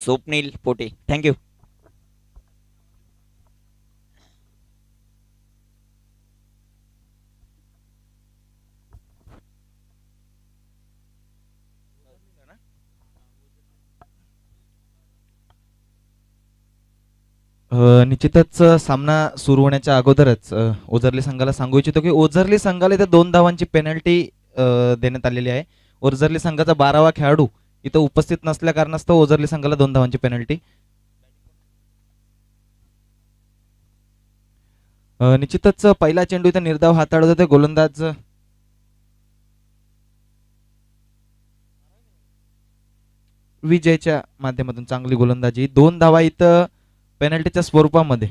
Swapnil Pote. Thank you. निश्चितच सामना सुरू होण्याच्या अगोदरच ओझरली संघाला सांगू इच्छितो की ओझरली संघाला इथे 2 धावांची पेनल्टी देण्यात आलेली आहे. ओझरली संघाचा 12वा खेळाडू इथं उपस्थित नसल्या कारणास्तव ओझरली संघाला 2 धावांची पेनल्टी. निश्चितच पहिला चेंडू इथं निर्धाव हाताळत होते गोलंदाज विजयच्या माध्यमातून चांगली गोलंदाजी. 2 धावा इथं पेनल्टीच्या स्वरूपामध्ये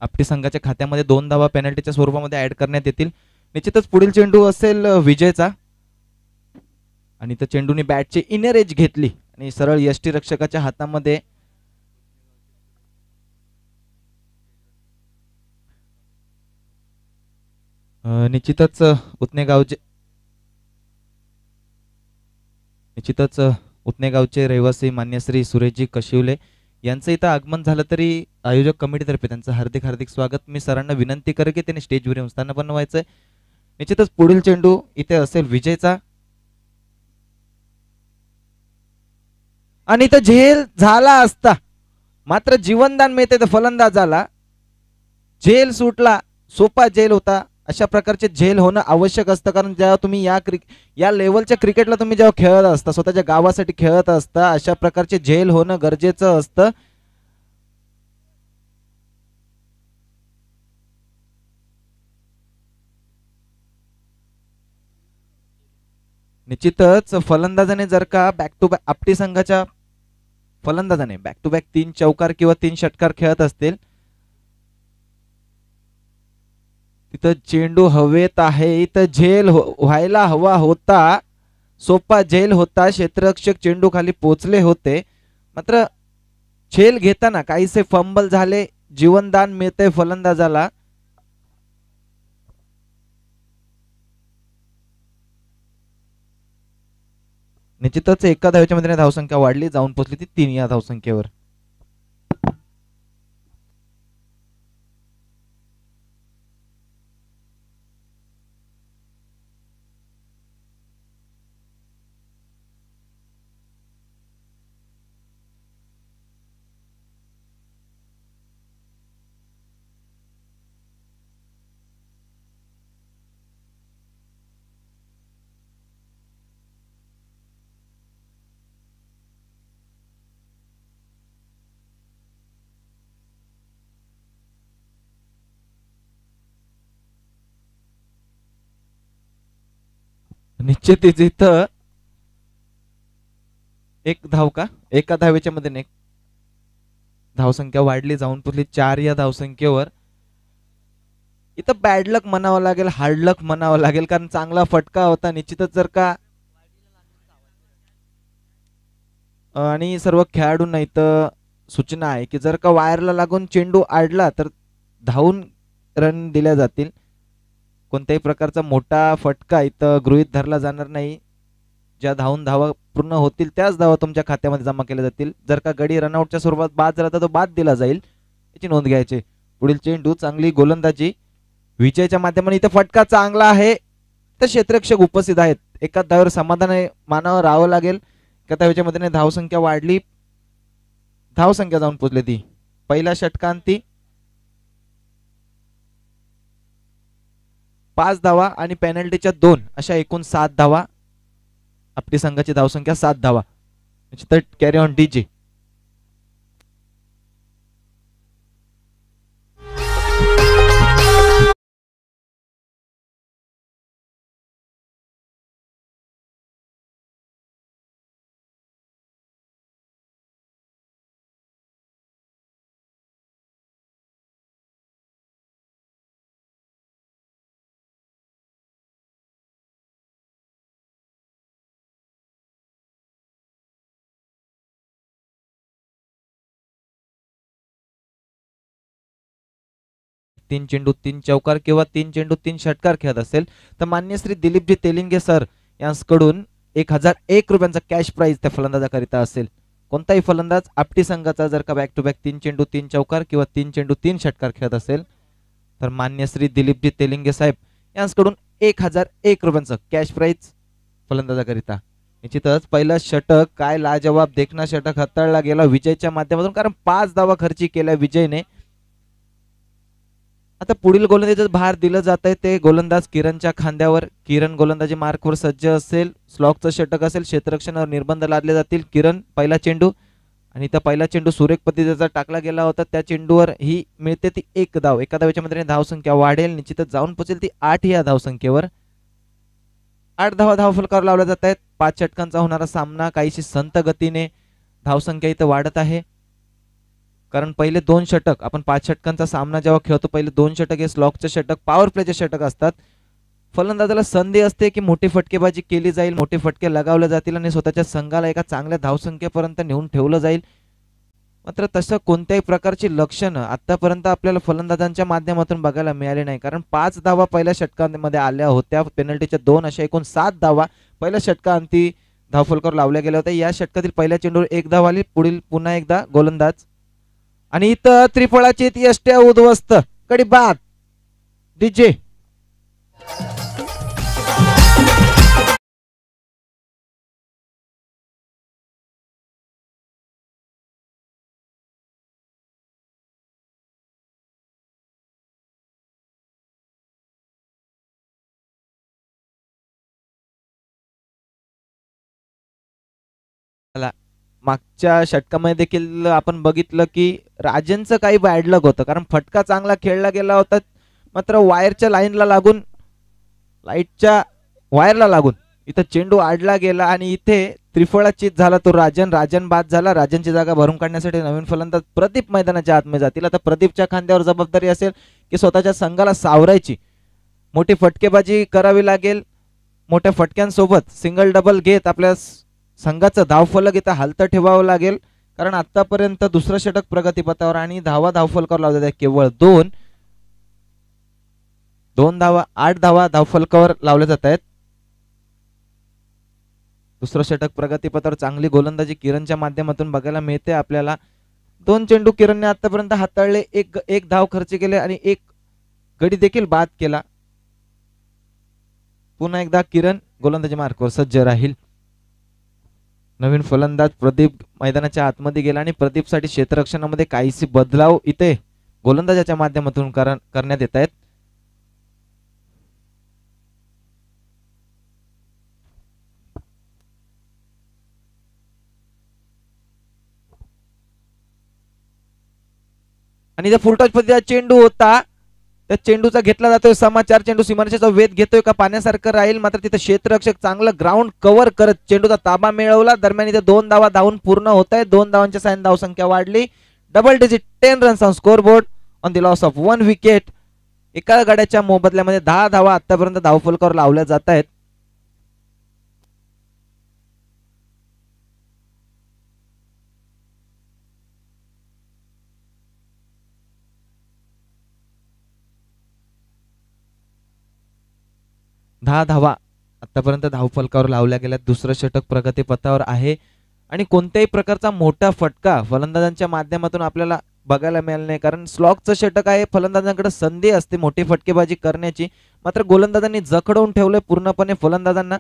आपटी संघाच्या खात्यामध्ये 2 धावा पेनल्टीच्या स्वरूपामध्ये ऍड करण्यात येतील. निश्चितच पुढील चेंडू असेल विजयचा आणि त्या चेंडूने बॅटची इनर एज घेतली आणि सरळ यष्टीरक्षकाच्या हातामध्ये निश्चितच उत्नेगावचे निश्चितच उत्नेगावचे रहिवासी मान्य श्री सुरेशजी कशिवले यांचं इथं आगमन झालं तरी आयोजक कमिटीतर्फे त्यांचं हार्दिक हार्दिक स्वागत. मी सरांना विनंती करेन की त्यांनी स्टेजवर येऊन स्थानपन्न व्हायचंय. निश्चितच पुढील चेंडू इथे असेल विजयचा आणि इथं झेल झाला असता मात्र जीवनदान मिळते तर फलंदाजाला झेल सुटला. सोपा झेल होता. अशा प्रकारचे झेल होणं आवश्यक असतं कारण जेव्हा तुम्ही या लेवलच्या क्रिकेटला तुम्ही जेव्हा खेळत असता स्वतःच्या गावासाठी खेळत असता अशा प्रकारचे झेल होणं गरजेचं असतं. निश्चितच फलंदाजाने जर का बॅक टू बॅक आपटी संघाच्या फलंदाजाने बॅक टू बॅक 3 चौकार किंवा 3 षटकार खेळत असतील तिथं चेंडू हवेत आहे. इथं झेल व्हायला हवा होता. सोपा झेल होता. क्षेत्ररक्षक चेंडू खाली पोचले होते मात्र झेल घेताना काहीसे फंबल झाले. जीवनदान मिळते फलंदाजाला. निश्चितच एका धावेच्या मदतीने धावसंख्या वाढली जाऊन पोचली ती 3 या धावसंख्येवर. निश्चितच इथं 1 धाव का एका धावेच्या मध्ये धावसंख्या वाढली जाऊन पोचली 4 या धावसंख्येवर. इथं बॅड लक म्हणावं लागेल हार्ड लक म्हणावं लागेल कारण चांगला फटका होता. निश्चितच जर का आणि सर्व खेळाडूंना इथं सूचना आहे की जर का वायरला लागून चेंडू आडला तर धावून रन दिल्या जातील. कोणत्याही प्रकारचा मोठा फटका इथं गृहीत धरला जाणार नाही. ज्या धावा पूर्ण होतील त्याच धावा तुमच्या खात्यामध्ये जमा केल्या जातील. जर का गडी रनआउटच्या स्वरूपात बाद झाला तर तो बाद दिला जाईल याची नोंद घ्यायची. पुढील चेंडू चांगली गोलंदाजी विजयच्या माध्यमाने. इथं फटका चांगला आहे तर क्षेत्ररक्षक उपस्थित आहेत. एका धावेवर समाधान मानावर राहावं लागेल. एका धावेच्या मदतीने धावसंख्या वाढली. धावसंख्या जाऊन पोचली ती पहिल्या षटकांती 5 धावा आणि पेनल्टीच्या 2 अशा एकूण 7 धावा. आपली संघाची धावसंख्या 7 धावा. Carry on DJ. तीन चेंडू 3 चौकार किंवा 3 चेंडू 3 षटकार खेळत असेल तर मान्य श्री दिलीपजी तेलिंगे सर यांकडून 1001 रुपयांचा कॅश प्राइज त्या फलंदाजाकरिता असेल. कोणताही फलंदाज आपटी संघाचा जर का बॅक टू बॅक 3 चेंडू 3 चौकार किंवा 3 चेंडू 3 षटकार खेळत असेल तर मान्य श्री दिलीपजी तेलिंगे साहेब यांच्याकडून 1001 रुपयांचं कॅश प्राइज फलंदाजाकरिता. निश्चितच पहिलं षटक काय लाजवाब देखना षटक हाताळला गेला विजयच्या माध्यमातून, कारण 5 धावा खर्ची केल्या विजयने. आता पुढील गोलंदाजीचं भार दिलं जात आहे ते गोलंदाज किरणच्या खांद्यावर. किरण गोलंदाजी मार्कवर सज्ज असेल. स्लॉकचं षटक असेल, क्षेत्ररक्षणावर निर्बंध लादले जातील. किरण पहिला चेंडू आणि त्या पहिला चेंडू सुरेख पद्धतीचा टाकला गेला होता. त्या चेंडूवर ही मिळते ती 1 धाव. एका धावेच्या मध्ये धावसंख्या वाढेल, निश्चितच जाऊन पोहोचेल ती 8 या धावसंख्येवर. 8 धावा धावफलकावर लावल्या जात आहेत. 5 षटकांचा होणारा सामना काहीशी संत गतीने धावसंख्या इथं वाढत आहे, कारण पहिले 2 षटक आपण 5 षटकांचा सामना जेव्हा खेळतो पहिले 2 षटक हे स्लॉकचे षटक पॉवर प्लेचे षटक असतात. फलंदाजाला संधी असते की मोठी फटकेबाजी केली जाईल, मोठे फटके लगावले जातील आणि स्वतःच्या संघाला एका चांगल्या धावसंख्येपर्यंत नेऊन ठेवलं जाईल. मात्र तसं कोणत्याही प्रकारची लक्षणं आतापर्यंत आपल्याला फलंदाजांच्या माध्यमातून बघायला मिळाले नाही, कारण 5 धावा पहिल्या षटकांमध्ये आल्या होत्या. पेनल्टीच्या 2 अशा एकूण 7 धावा पहिल्या षटकांती धावफलकावर लावल्या गेल्या होत्या. या षटकातील पहिल्या चेंडूवर 1 धाव आली. पुढील पुन्हा एकदा गोलंदाज आणि इथं त्रिफळाची यष्ट्या उद्ध्वस्त कडी बाद डीजे. मागच्या षटकामध्ये देखील आपण बघितलं की राजनचं काही बॅड लक होतं, कारण फटका चांगला खेळला गेला होता मात्र वायरच्या लाईनला लागून लाईटच्या वायरला लागून इथं चेंडू आडला गेला आणि इथे त्रिफळाचीत झाला तो राजन बाद झाला. राजनची जागा भरून काढण्यासाठी नवीन फलंदाज प्रदीप मैदानाच्या आतमध्ये जातील. आता प्रदीपच्या खांद्यावर जबाबदारी असेल की स्वतःच्या संघाला सावरायची, मोठी फटकेबाजी करावी लागेल. मोठ्या फटक्यांसोबत सिंगल डबल घेत आपल्या संघाचं धावफलक इथं हलतं ठेवावं लागेल, कारण आतापर्यंत दुसरं षटक प्रगतीपथावर आणि धावा धावफलकावर लावल्या आहेत केवळ 2 धावा. 8 धावा धावफलकावर लावल्या जात आहेत. दुसरं षटक प्रगतीपथावर चांगली गोलंदाजी किरणच्या माध्यमातून बघायला मिळते आपल्याला. 2 चेंडू किरणने आतापर्यंत हाताळले, एक धाव खर्च केले आणि 1 गडी देखील बाद केला. पुन्हा एकदा किरण गोलंदाजी मार्कवर सज्ज राहील. नवीन फलंदाज प्रदीप मैदानाच्या आतमध्ये गेला आणि प्रदीपसाठी क्षेत्ररक्षणामध्ये काहीसे बदलाव इथे गोलंदाजाच्या माध्यमातून करण्यात येत आहेत. आणि इथे फुलटॉच पद्धतीचा चेंडू होता, त्या चेंडूचा घेतला जातोय समाचार. चेंडू सीमारेषेचा वेध घेतोय का पाण्यासारखं राहील, मात्र तिथे क्षेत्ररक्षक चांगलं ग्राउंड कव्हर करत चेंडूचा ताबा मिळवला. दरम्यान इथे 2 धावा धावून पूर्ण होत आहे. 2 धावांच्या साहाय्याने धावसंख्या वाढली. Double digit 10 runs on score board on the loss of 1 wicket. एका गड्याच्या मोबदल्यामध्ये 10 धावा आतापर्यंत धावफलकावर लावल्या जात आहेत. दहा धावा आतापर्यंत धावफलकावर लावल्या गेल्या. दुसरं षटक प्रगतीपथावर आहे आणि कोणत्याही प्रकारचा मोठा फटका फलंदाजांच्या माध्यमातून आपल्याला बघायला मिळाला नाही, कारण स्लॉकचं षटक आहे. फलंदाजांकडे संधी असते मोठी फटकेबाजी करण्याची, मात्र गोलंदाजांनी जखडवून ठेवलंय पूर्णपणे फलंदाजांना.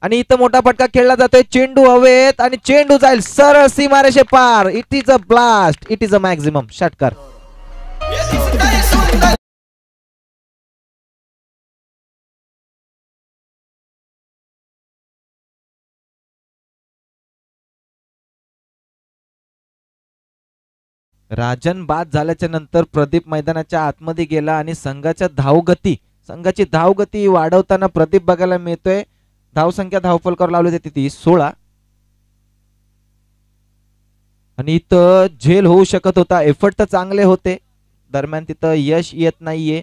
आणि इथं मोठा फटका खेळला जातोय. चेंडू हवेत आणि चेंडू जाईल सरळ सीमारेषे पार. It is a blast, it is a maximum षटकार. राजन बाद झाल्याच्या नंतर प्रदीप मैदानाच्या आतमध्ये गेला आणि संघाची धावगती वाढवताना प्रदीप बघायला मिळतोय. धावसंख्या धावफलकावर लावली जाते ती 16 आणि इथं झेल होऊ शकत होता. एफर्ट तर चांगले होते, दरम्यान तिथं यश येत नाहीये.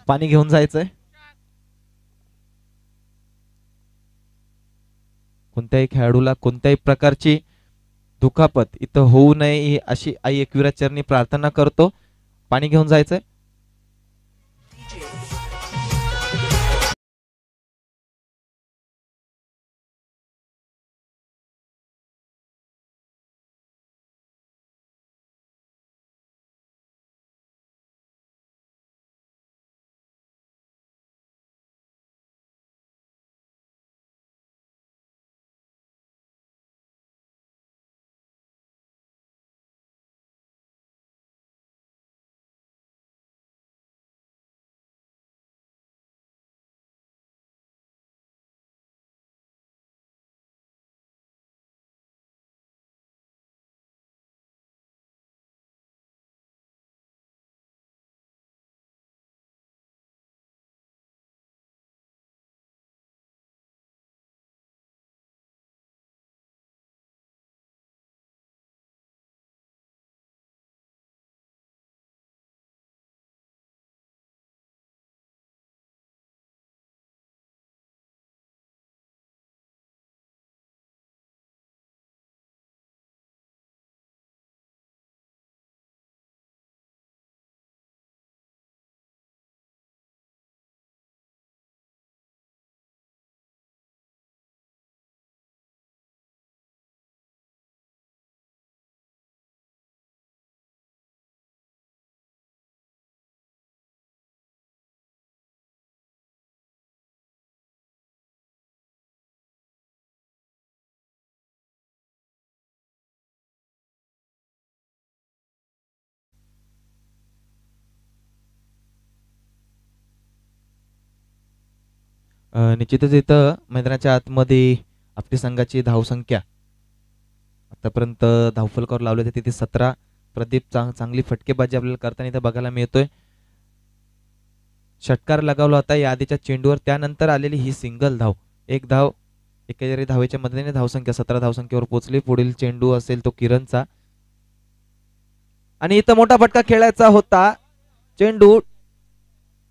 पाणी घेऊन जायचंय. कोणत्याही खेळाडूला कोणत्याही प्रकारची दुखापत इथं होऊ नये अशी आई एकविरा चरणी प्रार्थना करतो. पाणी घेऊन जायचंय. निश्चितच इथं मैदानाच्या आतमध्ये आपली संघाची धावसंख्या आतापर्यंत धावफलकावर लावले होते तिथे 17. प्रदीप चांगली फटकेबाजी आपल्याला करताना इथं बघायला मिळतोय. षटकार लगावला होता या आधीच्या चेंडूवर, त्यानंतर आलेली ही सिंगल धाव. एक धाव एकेरी धावेच्या मदतीने धावसंख्या 17 धावसंख्येवर पोहोचली. पुढील चेंडू असेल तो किरणचा आणि इथं मोठा फटका खेळायचा होता. चेंडू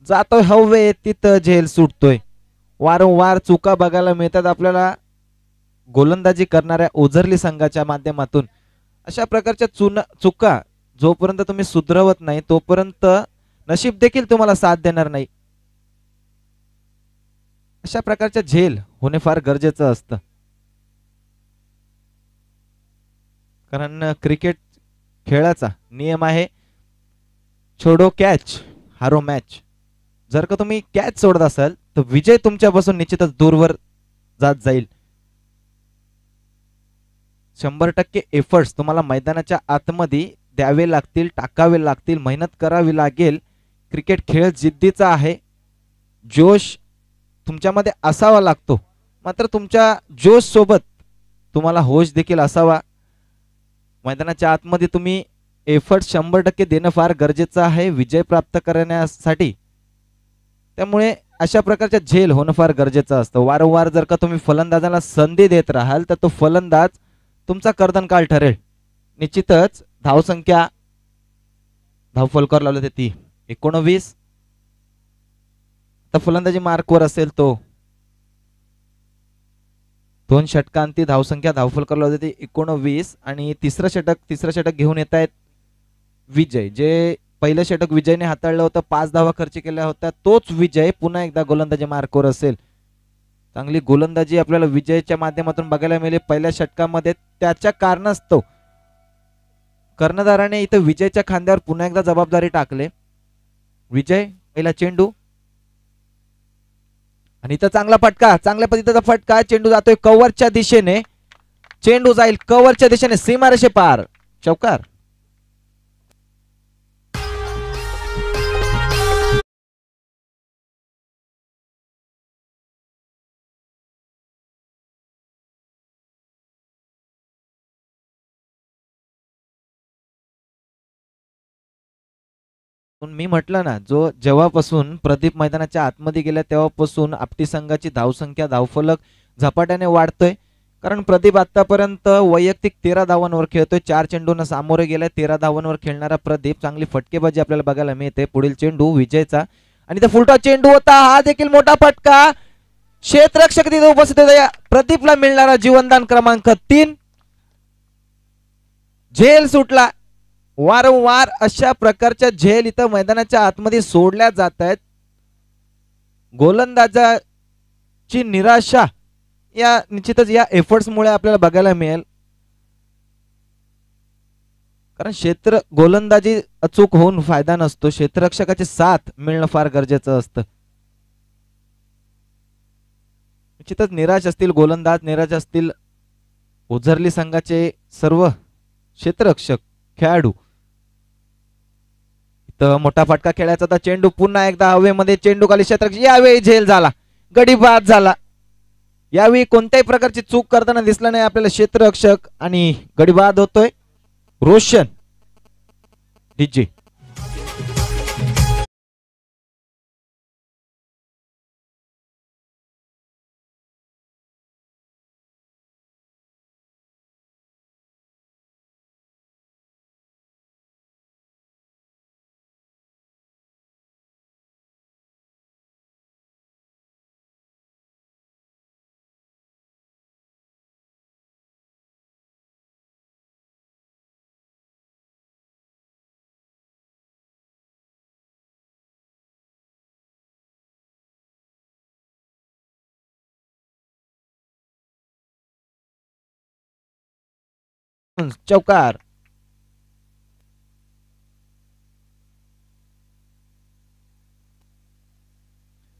जातोय हवे तिथं झेल सुटतोय. वारंवार चुका बघायला मिळतात आपल्याला गोलंदाजी करणाऱ्या ओझरली संघाच्या माध्यमातून. अशा प्रकारच्या चुका जोपर्यंत तुम्ही सुधरवत नाही तोपर्यंत नशीब देखील तुम्हाला साथ देणार नाही. अशा प्रकारच्या झेल होणे फार गरजेचं असतं, कारण क्रिकेट खेळाचा नियम आहे छोडो कॅच हारो मॅच. जर का तुम्ही कॅच सोडत असाल तर विजय तुमच्यापासून निश्चितच दूरवर जात जाईल. 100% एफर्ट्स तुम्हाला मैदानाच्या आतमध्ये द्यावे लागतील, टाकावे लागतील, मेहनत करावी लागेल. क्रिकेट खेळ जिद्दीचा आहे, जोश तुमच्यामध्ये असावा लागतो. मात्र तुमच्या जोश सोबत तुम्हाला होश देखील असावा. मैदानाच्या आतमध्ये तुम्ही एफर्ट 100% देणं फार गरजेचं आहे विजय प्राप्त करण्यासाठी. त्यामुळे अशा प्रकारच्या झेल होणं फार गरजेचं असतं. वारंवार जर का तुम्ही फलंदाजाला संधी देत राहाल तर तो फलंदाज तुमचा कर्दनकाळ ठरेल. निश्चितच धावसंख्या धावफलकावर लावली होती ती 19. तर फलंदाजी मार्कवर असेल तो 2 षटकांती धावसंख्या धावफलकावर लावली होती 19 आणि तिसरं षटक घेऊन येत आहेत विजय. जे पहिलं षटक विजयने हाताळलं होतं, 5 धावा खर्च केल्या होत्या, तोच विजय पुन्हा एकदा गोलंदाजी मार्कवर असेल. चांगली गोलंदाजी आपल्याला विजयच्या माध्यमातून बघायला मिळेल पहिल्या षटकामध्ये. त्याच्या कारणास्तव कर्णधाराने इथं विजयच्या खांद्यावर पुन्हा एकदा जबाबदारी टाकले. विजय पहिला चेंडू आणि इथं चांगला फटका, चांगल्या पद्धतीचा फटका. चेंडू जातोय कव्हरच्या दिशेने, चेंडू जाईल कव्हरच्या दिशेने सीमारेषे पार. चौकार. मी म्हटलं ना, जेव्हापासून प्रदीप मैदानाच्या आतमध्ये गेला तेव्हापासून आपटी संघाची धावसंख्या धावफलक झपाट्याने वाढतोय. कारण प्रदीप आतापर्यंत वैयक्तिक 13 धावांवर खेळतोय. 4 चेंडूंना सामोरे गेलाय. 13 धावांवर खेळणारा प्रदीप चांगली फटकेबाजी आपल्याला बघायला मिळते. पुढील चेंडू विजयचा आणि तो फुलटा चेंडू होता, हा देखील मोठा फटका. क्षेत्ररक्षक तिथे उपस्थित होता. प्रदीपला मिळणारा जीवनदान क्रमांक 3. झेल सुटला. वारंवार अशा प्रकारच्या झेल इथं मैदानाच्या आतमध्ये सोडल्या जात आहेत. गोलंदाजाची निराशा या निश्चितच या एफर्ट्स मुळे आपल्याला बघायला मिळेल. कारण क्षेत्र गोलंदाजी अचूक होऊन फायदा नसतो, क्षेत्ररक्षकाची साथ मिळणं फार गरजेचं असतं. निश्चितच निराश असतील गोलंदाज, निराश असतील ओझरली संघाचे सर्व क्षेत्ररक्षक खेळाडू. इथं मोठा फटका खेळायचा होता. चेंडू पुन्हा एकदा हवेमध्ये, चेंडू खाली क्षेत्ररक्षक, यावेळी झेल झाला, गडी बाद झाला. यावेळी कोणत्याही प्रकारची चूक करताना दिसला नाही आपल्याला क्षेत्ररक्षक आणि गडी बाद होतोय रोशन डीजे. चौकार.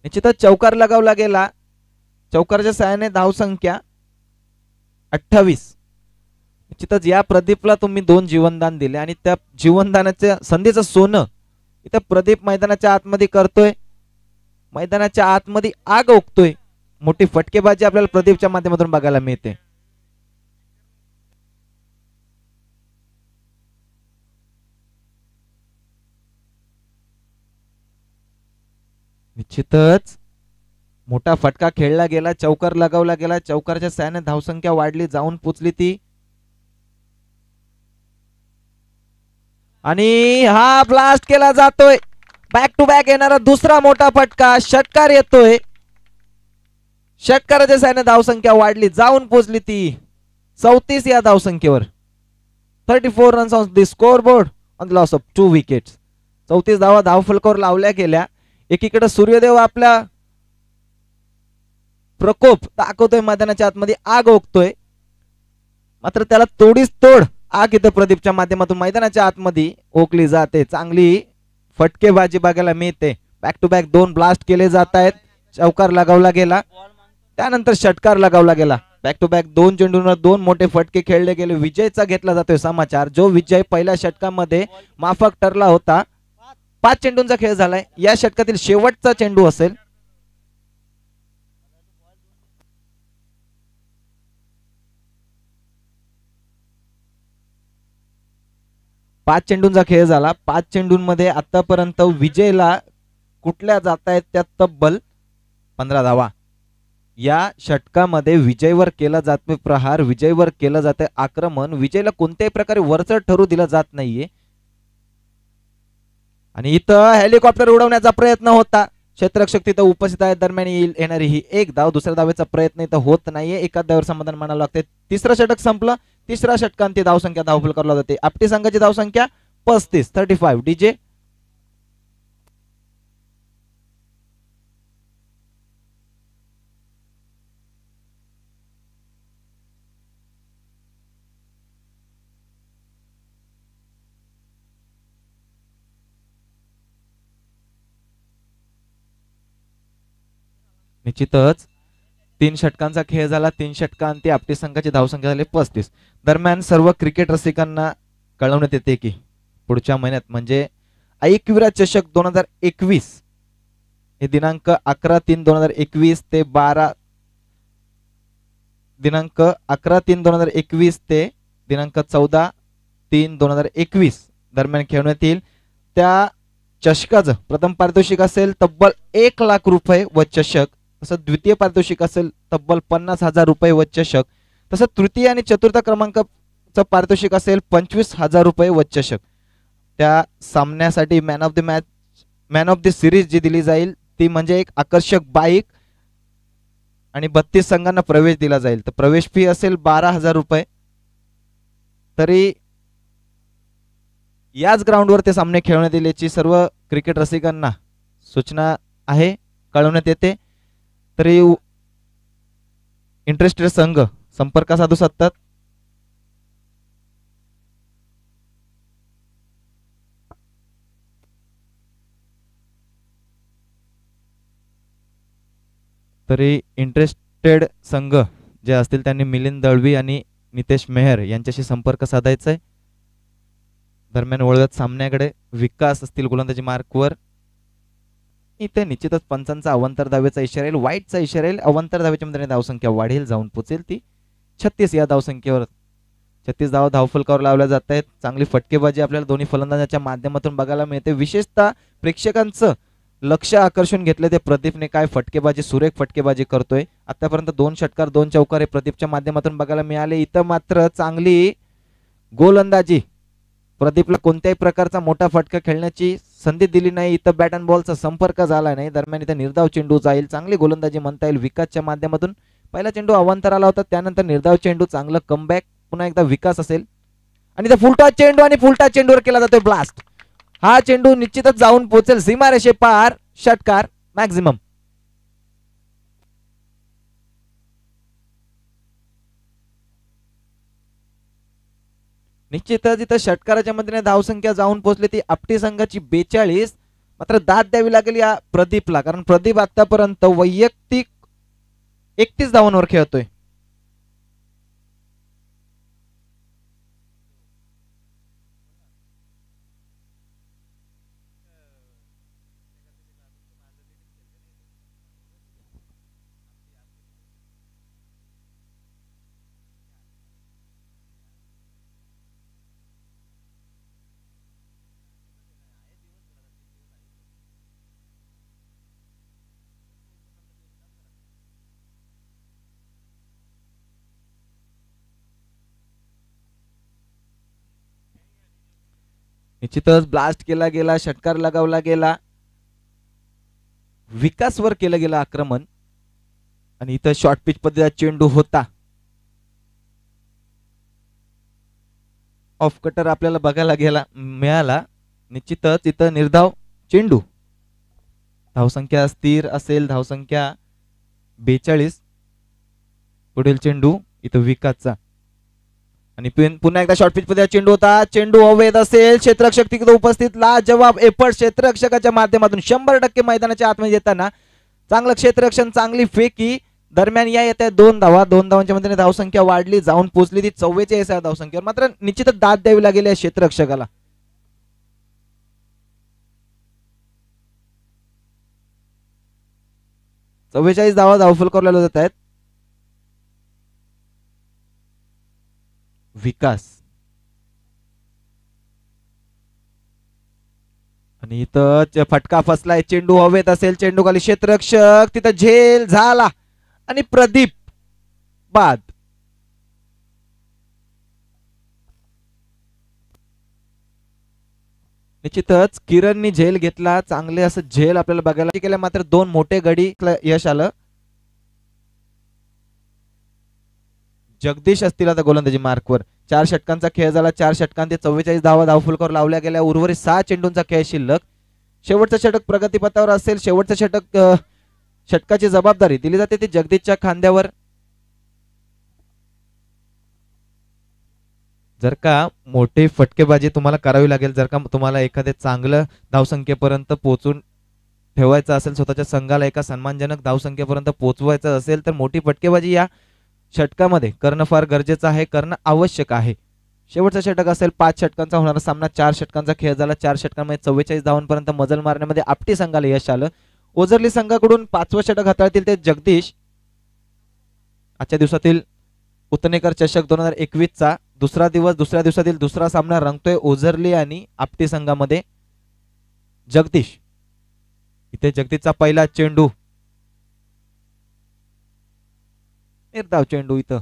निश्चितच चौकार लगावला गेला. चौकारच्या सहाय्याने धावसंख्या 28. निश्चितच या प्रदीपला तुम्ही 2 जीवनदान दिले आणि त्या जीवनदानाच्या संधीचं सोनं इथं प्रदीप मैदानाच्या आतमध्ये करतोय. मैदानाच्या आतमध्ये आग ओकतोय. मोठी फटकेबाजी आपल्याला प्रदीपच्या माध्यमातून बघायला मिळते. निश्चितच मोठा फटका खेळला गेला, चौकार लगावला गेला. चौकारच्या सहाय्याने धावसंख्या वाढली, जाऊन पोचली ती. आणि हा ब्लास्ट केला जातोय. बॅक टू बॅक येणारा दुसरा मोठा फटका, षटकार येतोय. षटकाराच्या सहाय्याने धावसंख्या वाढली, जाऊन पोचली ती 34 या धावसंख्येवर. 34 runs on the score board on the loss of 2 wickets. 34 धावा धावफलकावर लावल्या गेल्या. एकीकडे सूर्यदेव आपला प्रकोप दाखवतोय, मैदानाच्या आतमध्ये आग ओकतोय. मात्र त्याला तोडीस तोड आग इथं प्रदीपच्या माध्यमातून मैदानाच्या आतमध्ये ओकली जाते. चांगली फटकेबाजी बघायला मिळते. बॅक टू बॅक 2 ब्लास्ट केले जात आहेत. चौकार लगावला गेला, त्यानंतर षटकार लगावला गेला. बॅक टू बॅक 2 चेंडूंवर 2 मोठे फटके खेळले गेले. विजयचा घेतला जातोय समाचार. जो विजय पहिल्या षटकामध्ये माफक ठरला होता. 5 चेंडूंचा खेळ झालाय. या षटकातील शेवटचा चेंडू असेल. पाच चेंडूंचा खेळ झाला. 5 चेंडूंमध्ये आतापर्यंत विजयला कुठल्या जात आहेत त्या तब्बल 15 धावा. या षटकामध्ये विजयवर केला जातोय प्रहार, विजयवर केलं जातंय आक्रमण. विजयला कोणत्याही प्रकारे वरचढ ठरू दिला जात नाहीये. आणि इथं हेलिकॉप्टर उडवण्याचा प्रयत्न होता. क्षेत्ररक्षक तिथं उपस्थित आहे. दरम्यान येणारी ही एक धाव. दुसऱ्या धावेचा प्रयत्न इथं होत नाहीये. एका धावेवर समाधान मानावं लागते. तिसरं षटक संपलं. तिसऱ्या षटकांती धावसंख्या धावफलकावर जाते. आपटी संघाची धावसंख्या 35 डीजे. निश्चितच 3 षटकांचा खेळ झाला. 3 षटकांती आपटी संघाची धावसंख्या झाली 35. दरम्यान सर्व क्रिकेट रसिकांना कळवण्यात येते की पुढच्या महिन्यात म्हणजे ऐकवीरा चषक 2021 हे दिनांक 11/3/2021 ते 11/3/2021 ते दिनांक 14/3/2021 दरम्यान खेळण्यात येईल. त्या चषकाचं प्रथम पारितोषिक असेल तब्बल 1 लाख रुपये व चषक. तसं द्वितीय पारितोषिक असेल तब्बल 50,000 रुपये व चषक. तसं तृतीय आणि चतुर्थ क्रमांकाचं पारितोषिक असेल 25,000 रुपये व चषक. त्या सामन्यासाठी मॅन ऑफ द सिरीज जी दिली जाईल ती म्हणजे एक आकर्षक बाईक आणि 32 संघांना प्रवेश दिला जाईल. तर प्रवेश फी असेल 12,000 रुपये. तरी याच ग्राउंडवर ते सामने खेळवण्यात येईल याची सर्व क्रिकेट रसिकांना सूचना आहे, कळवण्यात येते. तरी इंटरेस्टेड संघ संपर्क साधू शकतात. तरी इंटरेस्टेड संघ जे असतील त्यांनी मिलिंद दळवी आणि नितेश मेहर यांच्याशी संपर्क साधायचा आहे. दरम्यान वळत सामन्याकडे विकास असतील गोलंदाजी मार्कवर. इथे निश्चितच पंचांचा अवंतर धावेचा इशारा येईल, वाईटचा इशारा येईल. अवंतर धावेच्या मध्ये धावसंख्या वाढेल, जाऊन पोचेल ती 36 या धावसंख्येवर. 36 धावा धावफलकावर लावल्या जात आहेत. चांगली फटकेबाजी आपल्याला दोन्ही फलंदाजांच्या माध्यमातून बघायला मिळते. विशेषतः प्रेक्षकांचं लक्ष आकर्षून घेतले ते प्रदीपने, काय फटकेबाजी, सुरेख फटकेबाजी करतोय. आतापर्यंत 2 षटकार 2 चौकार हे प्रदीपच्या माध्यमातून बघायला मिळाले. इथं मात्र चांगली गोलंदाजी, प्रदीपला कोणत्याही प्रकारचा मोठा फटका खेळण्याची संधी दिली नाही. इथं बॅट अँड बॉलचा संपर्क झाला नाही. दरम्यान इथं निर्धाव चेंडू जाईल, चांगली गोलंदाजी म्हणता येईल विकासच्या माध्यमातून. पहिला चेंडू अवांतर आला होता, त्यानंतर निर्धाव चेंडू, चांगलं कमबॅक, पुन्हा एकदा विकास असेल. आणि इथं फुलटॉस चेंडू आणि फुलटॉस चेंडूवर केला जातोय ब्लास्ट. हा चेंडू निश्चितच जाऊन पोहोचेल सीमारेषे पार, षटकार मॅक्झिमम. निश्चितच इथं षटकाराच्या मदतीने धावसंख्या जाऊन पोहोचली ती आपटी संघाची 42. मात्र दाद द्यावी लागेल या प्रदीपला, कारण प्रदीप आतापर्यंत वैयक्तिक 31 धावांवर खेळतोय. निश्चितच ब्लास्ट केला गेला, षटकार लगावला गेला, विकासवर केलं गेलं आक्रमण. आणि इथं शॉर्ट पिच पद्धतीचा चेंडू होता. ऑफ कटर आपल्याला बघायला गेला मिळाला. निश्चितच इथं निर्धाव चेंडू, धावसंख्या स्थिर असेल, धावसंख्या 42. पुढील चेंडू इथं विकासचा, आणि पुन्हा एकदा शॉर्ट पिच मध्ये चेंडू होता. चेंडू अवैध असेल, क्षेत्ररक्षक तिकडे उपस्थित, लाजवाब एफर्ट क्षेत्ररक्षकाच्या माध्यमातून 100% मैदानाच्या आतमध्ये येताना चांगलं क्षेत्ररक्षण, चांगली फेकी. दरम्यान या येत्या 2 धावा, 2 धावांच्या मध्ये धावसंख्या वाढली, जाऊन पोहोचली ती 44 या धावसंख्येवर. मात्र निश्चितच दाद द्यावी लागेल या क्षेत्ररक्षकाला. चव्वेचाळीस धावा धावफलकावर जात आहेत. विकास, आणि इथं फटका फसलाय, चेंडू हवेत असेल, चेंडू खाली, क्षेत्ररक्षक तिथं झेल झाला आणि प्रदीप बाद. निश्चितच किरणनी झेल घेतला, चांगले असं झेल आपल्याला बघायला केलं. मात्र 2 मोठे गडी यश आलं. जगदीश असतील आता गोलंदाजी मार्कवर. 4 षटकांचा खेळ झाला, 4 षटकांत 44 धावा धावफलकावर लावल्या गेल्या. उर्वरित 6 चेंडूंचा खेळ शिल्लक. शेवटचं षटक प्रगतीपथावर असेल. शेवटचं षटक, षटकाची जबाबदारी दिली जाते ती जगदीशच्या खांद्यावर. जर का मोठी फटकेबाजी तुम्हाला करावी लागेल, जर का तुम्हाला एखाद्या चांगलं धावसंख्येपर्यंत पोहोचून ठेवायचं असेल, स्वतःच्या संघाला एका सन्मानजनक धावसंख्येपर्यंत पोहोचवायचं असेल, तर मोठी फटकेबाजी या षटकामध्ये करणं फार गरजेचं आहे, करणं आवश्यक आहे. शेवटचा षटक असेल, 5 षटकांचा होणारा सामना. 4 षटकांचा खेळ झाला, 4 षटकांमध्ये 44 धावांपर्यंत मजल मारण्यामध्ये आपटी संघाला यश आलं. ओझरली संघाकडून 5वं षटक हाताळतील ते जगदीश. आजच्या दिवसातील उतनेकर चषक 2021चा दुसरा दिवस, दुसऱ्या दिवसातील दुसरा सामना रंगतोय ओझरली आणि आपटी संघामध्ये. जगदीश, इथे जगदीशचा पहिला चेंडू, निर्धाव चेंडू. इथं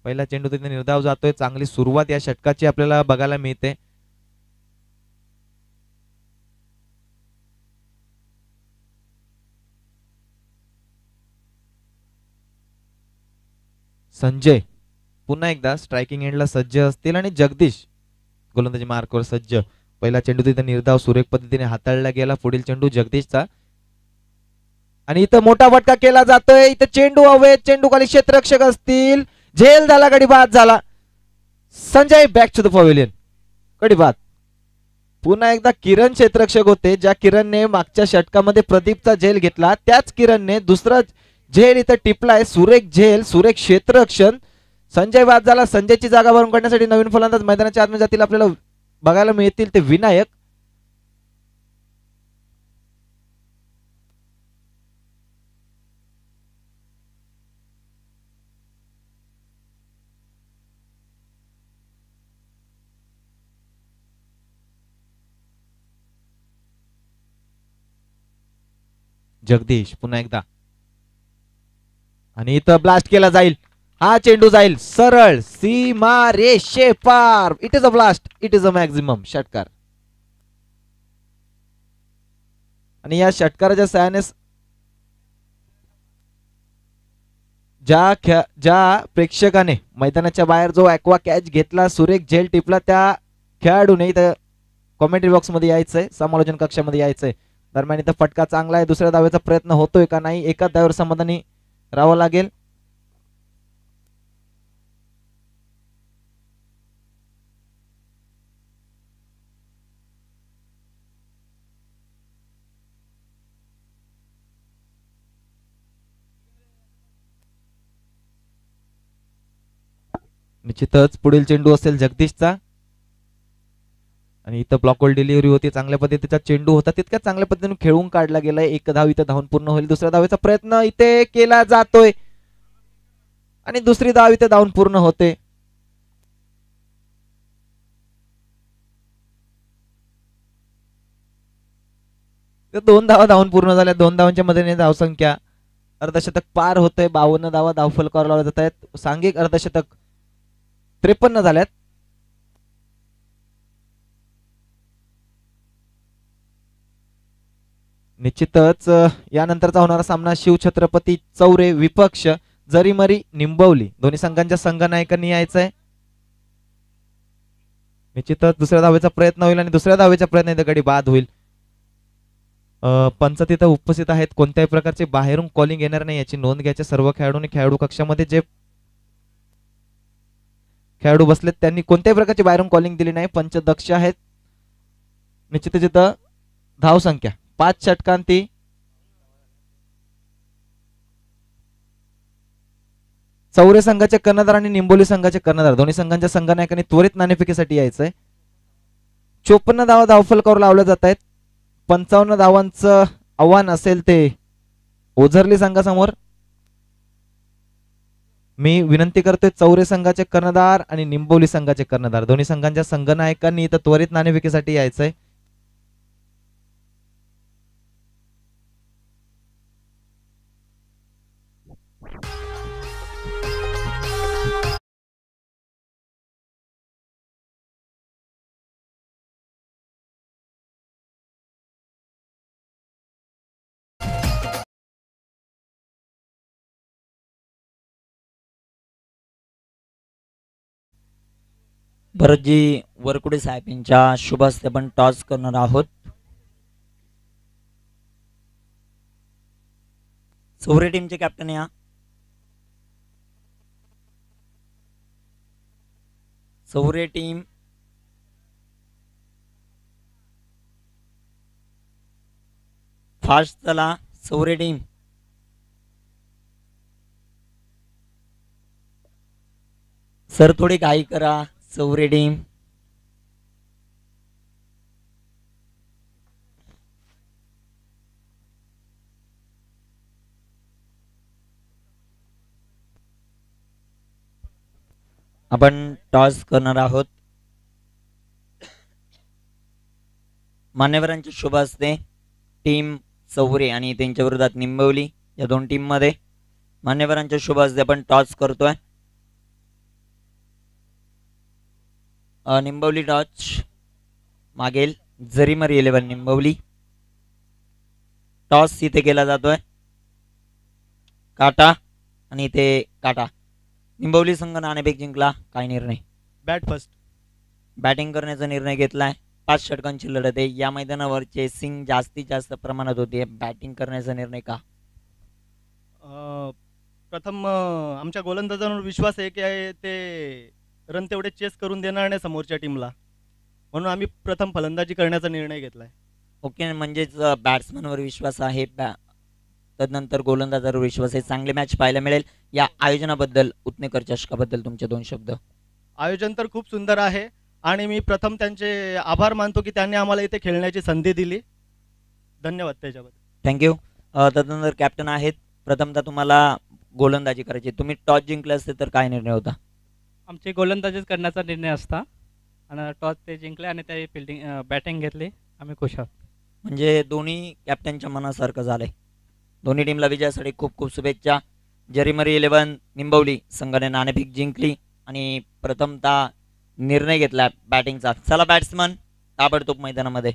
पहिला चेंडू तिथे निर्धाव जातोय. चांगली सुरुवात या षटकाची आपल्याला बघायला मिळते. संजय पुन्हा एकदा स्ट्रायकिंग एंडला सज्ज असतील आणि जगदीश गोलंदाजी मार्कवर सज्ज. पहिला चेंडू तिथे निर्धाव सुरेख पद्धतीने हाताळला गेला. पुढील चेंडू जगदीशचा आणि इथं मोठा फटका केला जातोय. इथं चेंडू हवेत, चेंडू खाली क्षेत्ररक्षक असतील, झेल झाला, गडी बाद झाला. Sanjay back to the pavilion. गडी बाद. पुन्हा एकदा किरण क्षेत्ररक्षक होते, ज्या किरणने मागच्या षटकामध्ये प्रदीपचा झेल घेतला, त्याच किरणने दुसरा झेल इथं टिपलाय. सुरेख झेल, सुरेख क्षेत्ररक्षण. संजय बाद झाला. संजयची जागा भरून काढण्यासाठी नवीन फलंदाज मैदानाच्या आतमध्ये जातील, आपल्याला बघायला मिळतील ते विनायक. जगदीश पुन्हा एकदा आणि इथं ब्लास्ट केला जाईल. हा चेंडू जाईल सरळ सीमा रेषे पार. It is a blast, it is a maximum षटकार. आणि या षटकाराच्या सहाय्याने ज्या प्रेक्षकाने मैदानाच्या बाहेर जो ॲक्वा कॅच घेतला, सुरेख झेल टिपला, त्या खेळाडूने इथं कॉमेंट्री बॉक्स मध्ये यायचंय, समालोचन कक्षामध्ये यायचंय. दरम्यान इथं फटका चांगला आहे. दुसऱ्या धावेचा प्रयत्न होतोय का नाही, एकाच धावेवर समाधानी राहावं लागेल. निश्चितच पुढील चेंडू असेल जगदीशचा आणि इथं ब्लॉक होल डिलिव्हरी होती. चांगल्या पद्धतीचा चेंडू होता, तितक्या चांगल्या पद्धतीने खेळून काढला गेलाय. एक धाव इथं धावून पूर्ण होईल. दुसऱ्या धावेचा प्रयत्न इथे केला जातोय आणि दुसरी धाव इथे धावून पूर्ण होते. दोन धावा धावून पूर्ण झाल्या. 2 धावांच्या मदतीने धावसंख्या अर्धशतक पार होतंय. 52 धावा धावफलकावर लावल्या जात आहेत. सांघिक अर्धशतक 53 झाल्यात. निश्चितच यानंतरचा होणारा सामना शिवछत्रपती चौरे विपक्ष जरीमरी निंबवली, दोन्ही संघांच्या संघनायकांनी यायचंय. निश्चितच दुसऱ्या धावेचा प्रयत्न होईल आणि दुसऱ्या धावेच्या प्रयत्न गडी बाद होईल. पंच तिथं उपस्थित आहेत. कोणत्याही प्रकारचे बाहेरून कॉलिंग येणार नाही याची नोंद घ्यायची. सर्व खेळाडूंनी खेळाडू कक्षामध्ये जे खेळाडू बसलेत त्यांनी कोणत्याही प्रकारची बाहेरून कॉलिंग दिली नाही. पंच दक्ष आहेत. निश्चितच इथं धाव संख्या 5 षटकांती चौरे संघाचे कर्णधार आणि निंबोली संघाचे कर्णधार दोन्ही संघांच्या संघनायकांनी त्वरित नाणेफेकीसाठी यायचंय. 54 धावा धावफलकावर लावल्या जात आहेत. 55 धावांचं आव्हान असेल ते ओझरली संघासमोर. मी विनंती करतोय चौरे संघाचे कर्णधार आणि निंबोली संघाचे कर्णधार दोन्ही संघांच्या संघनायकांनी इथं त्वरित नाणेफेकीसाठी यायचंय. भरतजी वरकुडे साहेब यांच्या शुभ हस्ते आपण टॉस करणार आहोत. चौरे टीमचे कॅप्टन या. चौरे टीम फास्ट चला. चौरे टीम सर थोडी घाई करा. चौरे टीम आपण टॉस करणार आहोत. मान्यवरांच्या शुभ हस्ते टीम चौरे आणि त्यांच्या विरोधात निंबवली या दोन टीम मध्ये मान्यवरांच्या शुभ हस्ते आपण टॉस करतोय. निंबवली टॉच मागेल जरीमरी 11 निंबवली. टॉस इथे केला जातोय. काटा आणि इथे काटा. निंबवली संघ नाणेफेक जिंकला. काय निर्णय? Bat first. बॅटिंग करण्याचा निर्णय घेतलाय. 5 षटकांची लढत आहे. या मैदानावर चेसिंग जास्तीत जास्त प्रमाणात होते. बॅटिंग करण्याचा निर्णय का? प्रथम आमच्या गोलंदाजांवर विश्वास आहे की ते रन तेवढे चेस करून देणार नाही समोरच्या टीमला, म्हणून आम्ही प्रथम फलंदाजी करण्याचा निर्णय घेतलाय. ओके, म्हणजेच बॅट्समनवर विश्वास आहे, तदनंतर गोलंदाजावर विश्वास आहे. चांगली मॅच पाहायला मिळेल. या आयोजनाबद्दल, उत्नेकर चषकाबद्दल तुमचे 2 शब्द. आयोजन तर खूप सुंदर आहे आणि मी प्रथम त्यांचे आभार मानतो की त्यांनी आम्हाला इथे खेळण्याची संधी दिली. धन्यवाद त्याच्याबद्दल. थँक्यू. तदनंतर कॅप्टन आहेत. प्रथमतः तुम्हाला गोलंदाजी करायची, तुम्ही टॉस जिंकले असते तर काय निर्णय होता? आमची गोलंदाजीच करण्याचा निर्णय असता आणि टॉस ते जिंकले आणि ते फिल्डिंग बॅटिंग घेतली. आम्ही खुश आहोत. म्हणजे दोन्ही कॅप्टनच्या मनासारखं झालंय. दोन्ही टीमला विजयासाठी खूप खूप शुभेच्छा. जरीमरी 11 निंबवली संघाने नाणेफेक जिंकली आणि प्रथमतः निर्णय घेतला बॅटिंगचा. चला बॅट्समन ताबडतोब मैदानामध्ये.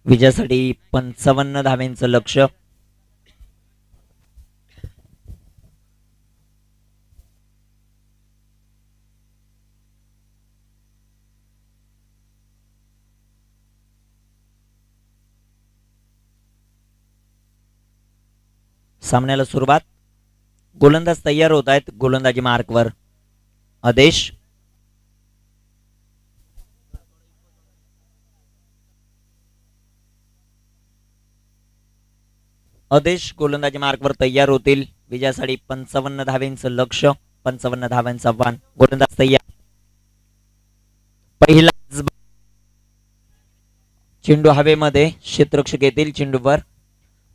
विजयासाठी 55 धाव्यांचं लक्ष्य. सामन्याला सुरुवात. गोलंदाज तयार होत आहेत. गोलंदाजी मार्कवर आदेश. आदेश गोलंदाजी मार्कवर तयार होतील. विजयासाठी 55 धाव्यांचं लक्ष्य, 55 धाव्यांचं आव्हान. गोलंदाज तयार. पहिला चेंडू हवेमध्ये, क्षेत्ररक्षक येतील चेंडूवर.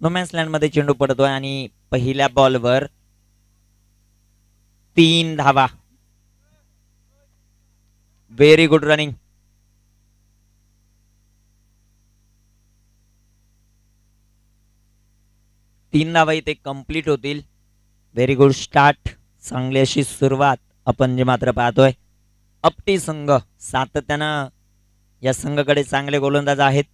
नोमॅन्स लँड मध्ये चेंडू पडतोय आणि पहिल्या बॉलवर 3 धावा. Very good running. तीन धावा इथे कंप्लीट होतील. Very good start. चांगली अशी सुरुवात आपण जे मात्र पाहतोय. अपटी संघ सातत्यानं या संघाकडे चांगले गोलंदाज आहेत.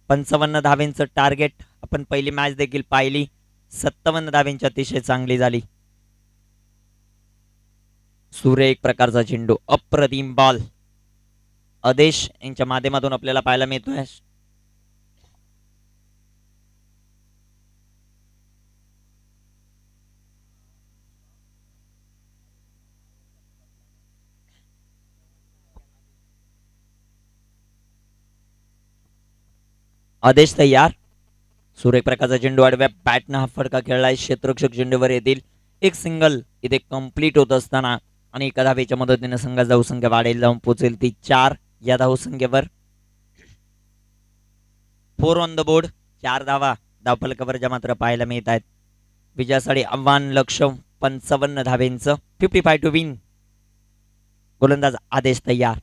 55 धाव्यांचं टार्गेट. आपण पहिली मॅच देखील पाहिली. 57 धाव्यांची अतिशय चांगली झाली. सूर्य एक प्रकारचा चेंडू. अप्रतिम बॉल आदेश यांच्या माध्यमातून आपल्याला पाहायला मिळतोय. आदेश तयार. सूर्य प्रकारचा चेंडू आडव्या बॅटनं हा फटका खेळलाय. क्षेत्ररक्षक चेंडूवर येतील. एक सिंगल इथे कंप्लीट होत असताना आणि एका धावेच्या मदतीने संघाचा धावसंख्या वाढेल जाऊन पोहोचेल ती 4 या धावसंख्येवर. 4 ऑन द बोर्ड. 4 धावा धावफलकावर ज्या मात्र पाहायला मिळत आहेत. विजयासाठी आव्हान लक्ष 55 धावेंचं. 55 टू विन. गोलंदाज आदेश तयार.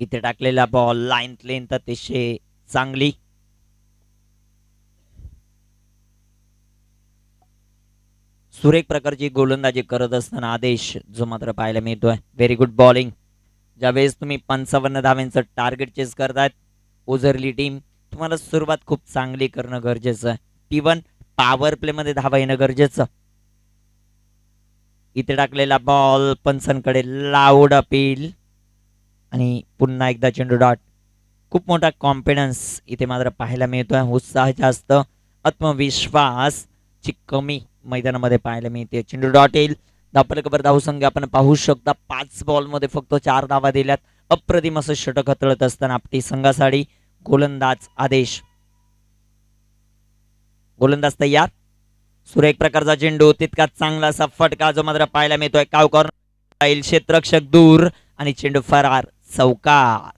इथे टाकलेला बॉल लेंथ अतिशय चांगली. सुरेख प्रकारची गोलंदाजी करत असताना आदेश जो मात्र पाहायला मिळतोय. Very good bowling. ज्यावेळेस तुम्ही 55 धाव्यांचं टार्गेट चेस करतायत ओझरली टीम, तुम्हाला सुरुवात खूप चांगली करणं गरजेचं आहे. T1 पॉवर प्ले मध्ये धावा येणं गरजेचं. इथे टाकलेला बॉल पंचांकडे लाऊड अपील आणि पुन्हा एकदा चेंडू डॉट. खूप मोठा कॉन्फिडन्स इथे मात्र पाहायला मिळतोय. उत्साह जास्त, आत्मविश्वास ची कमी मैदानामध्ये पाहायला मिळते. चेंडू डॉट येईल. धावफलकावर धावसंख्या आपण पाहू शकता. 5 बॉल मध्ये फक्त 4 धावा दिल्यात. अप्रतिम असं षटक हाताळत असताना आपली संघासाठी गोलंदाज आदेश. गोलंदाज तयार. सुरेख प्रकारचा चेंडू, तितकाच चांगला असा फटका जो मात्र पाहायला मिळतोय. कावकर राहील, क्षेत्ररक्षक दूर आणि चेंडू फरार, चौकार.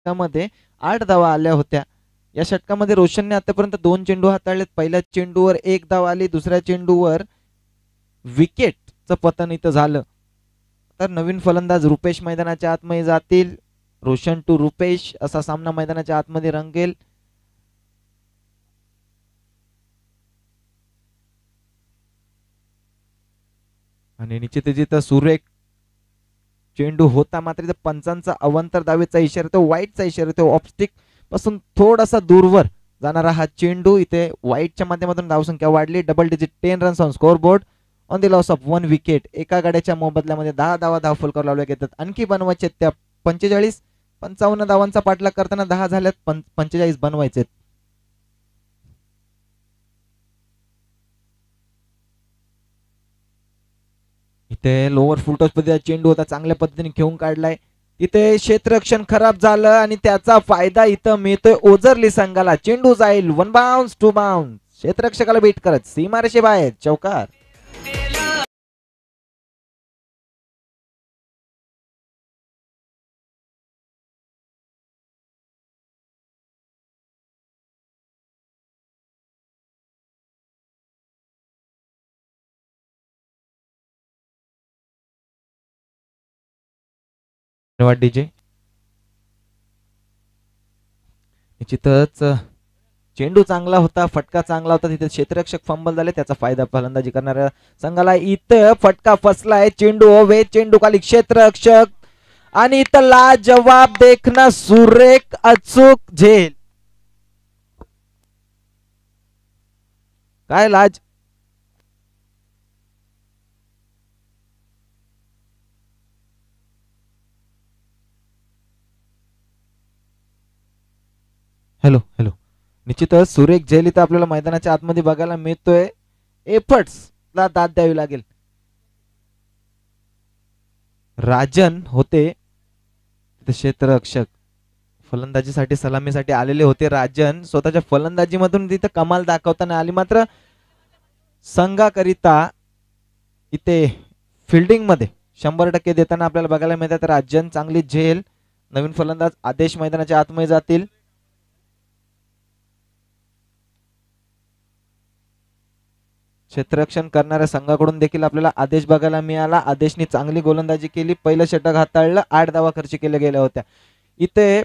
षटकामध्ये 8 धावा आल्या होत्या. या षटकामध्ये रोशनने आतापर्यंत 2 चेंडू हाताळलेत. पहिल्या चेंडूवर 1 धाव आली, दुसऱ्या चेंडूवर विकेटचं पतन इथं झालं. तर नवीन फलंदाज रुपेश मैदानाच्या आतमध्ये जातील. रोशन टू रुपेश असा सामना मैदानाच्या आतमध्ये रंगेल. आणि निश्चितच इथं सुरेख चेंडू होता, मात्र इथं पंचांचा अवंतर दावेचा इशारा येतो, वाईटचा इशारा येतो. ऑफस्टिक पासून थोडासा दूरवर जाणारा हा चेंडू. इथे वाईटच्या माध्यमातून धावसंख्या वाढली. Double digit 10 runs on score board on the loss of 1 wicket. एका गाड्याच्या मोबदल्यामध्ये 10 धावा धावफलकावर लावल्या गेतात. आणखी बनवायचे त्या 45. 55 धावांचा पाठलाग करताना 10 झाल्यात, 45 बनवायचे. इथे लोअर फुलटॉस मध्ये चेंडू होता, चांगल्या पद्धतीने घेऊन काढलाय. इथे क्षेत्ररक्षण खराब झालं आणि त्याचा फायदा इथं मिळतोय ओझरली संघाला. चेंडू जाईल 1 बाउन्स 2 बाउन्स. क्षेत्ररक्षकाला बीट करत सीमारेषे बाहेर, चौकार. धन्यवाद डीजे. निश्चितच चेंडू चांगला होता, फटका चांगला होता, तिथे क्षेत्ररक्षक फंबल झाले, त्याचा फायदा फलंदाजी करणाऱ्या संघाला. इथं फटका फसलाय, चेंडू हवे, चेंडू खाली क्षेत्ररक्षक आणि इथं लाजवाब देखणं, सुरेख अचूक झेल. काय लाज. Hello hello. निश्चितच सुरेख झेल इथं आपल्याला मैदानाच्या आतमध्ये बघायला मिळतोय. एफर्ट्स ला दाद द्यावी लागेल. राजन होते क्षेत्ररक्षक, फलंदाजीसाठी सलामीसाठी आलेले होते. राजन स्वतःच्या फलंदाजीमधून तिथं कमाल दाखवताना आली, मात्र संघाकरिता इथे फिल्डिंग मध्ये 100% देताना आपल्याला बघायला मिळतात. राजन चांगली झेल. नवीन फलंदाज आदेश मैदानाच्या आतमध्ये जातील. क्षेत्ररक्षण करणाऱ्या संघाकडून देखील आपल्याला आदेश बघायला मिळाला. आदेशनी चांगली गोलंदाजी केली, पहिलं षटक हाताळलं, 8 धावा खर्च केल्या गेल्या होत्या. इथे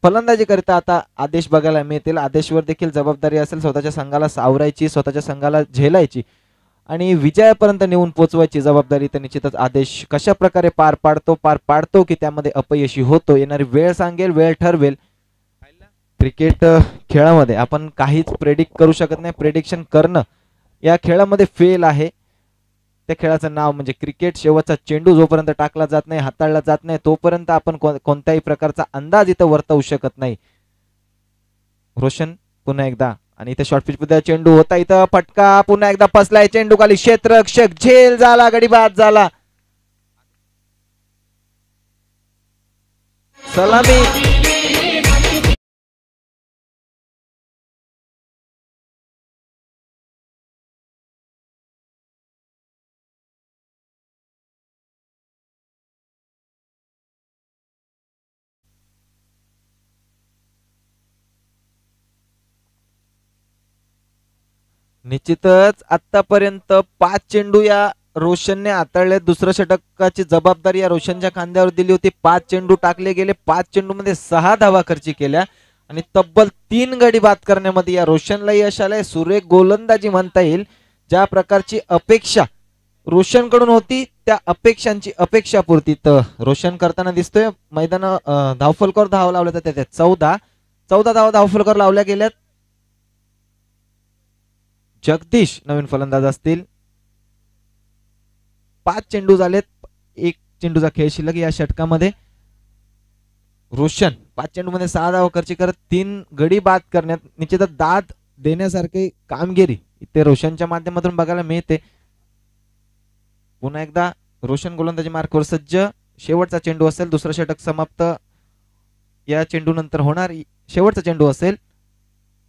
फलंदाजी करता आता आदेश बघायला मिळतील. आदेशवर देखील जबाबदारी असेल स्वतःच्या संघाला सावरायची, स्वतःच्या संघाला झेलायची आणि विजयापर्यंत नेऊन पोहोचवायची जबाबदारी तर निश्चितच आदेश कशा प्रकारे पार पाडतो की त्यामध्ये अपयशी होतो, येणारी वेळ सांगेल, वेळ ठरवेल. क्रिकेट खेळामध्ये आपण काहीच प्रेडिक्ट करू शकत नाही. प्रेडिक्शन करणं या खेळामध्ये फेल आहे. त्या खेळाचं नाव म्हणजे क्रिकेट. शेवटचा चेंडू जोपर्यंत टाकला जात नाही, हाताळला जात नाही, तोपर्यंत आपण कोणत्याही प्रकारचा अंदाज इथं वर्तवू शकत नाही. रोशन पुन्हा एकदा आणि इथे शॉर्ट पिच मध्ये चेंडू होता, इथं फटका पुन्हा एकदा फसलाय, चेंडू खाली क्षेत्ररक्षक, झेल झाला, गडी बाद झाला. सलामी. निश्चितच आतापर्यंत 5 चेंडू या रोशनने हाताळले. दुसऱ्या षटकाची जबाबदारी या रोशनच्या खांद्यावर दिली होती. 5 चेंडू टाकले गेले, 5 चेंडू मध्ये 6 धावा खर्ची केल्या आणि तब्बल 3 गडी बाद करण्यामध्ये या रोशनला यश आलंय. सुरेख गोलंदाजी म्हणता येईल. ज्या प्रकारची अपेक्षा रोशन कडून होती त्या अपेक्षांची अपेक्षापूर्ती तर रोशन करताना दिसतोय. मैदान धावफलकावर धाव लावल्या तर त्याच्यात 14 धावा धावफलकावर लावल्या गेल्यात. जगदीश नवीन फलंदाज असतील. 5 चेंडू झालेत, 1 चेंडूचा खेळ शिल्लक या षटकामध्ये. रोशन 5 चेंडू मध्ये 6 धावा खर्ची करत 3 गडी बाद करण्यात निश्चितच दाद देण्यासारखी कामगिरी इथे रोशनच्या माध्यमातून बघायला मिळते. पुन्हा एकदा रोशन गोलंदाजी मार्कवर सज्ज. शेवटचा चेंडू असेल, दुसरं षटक समाप्त या चेंडू नंतर होणार. शेवटचा चेंडू असेल.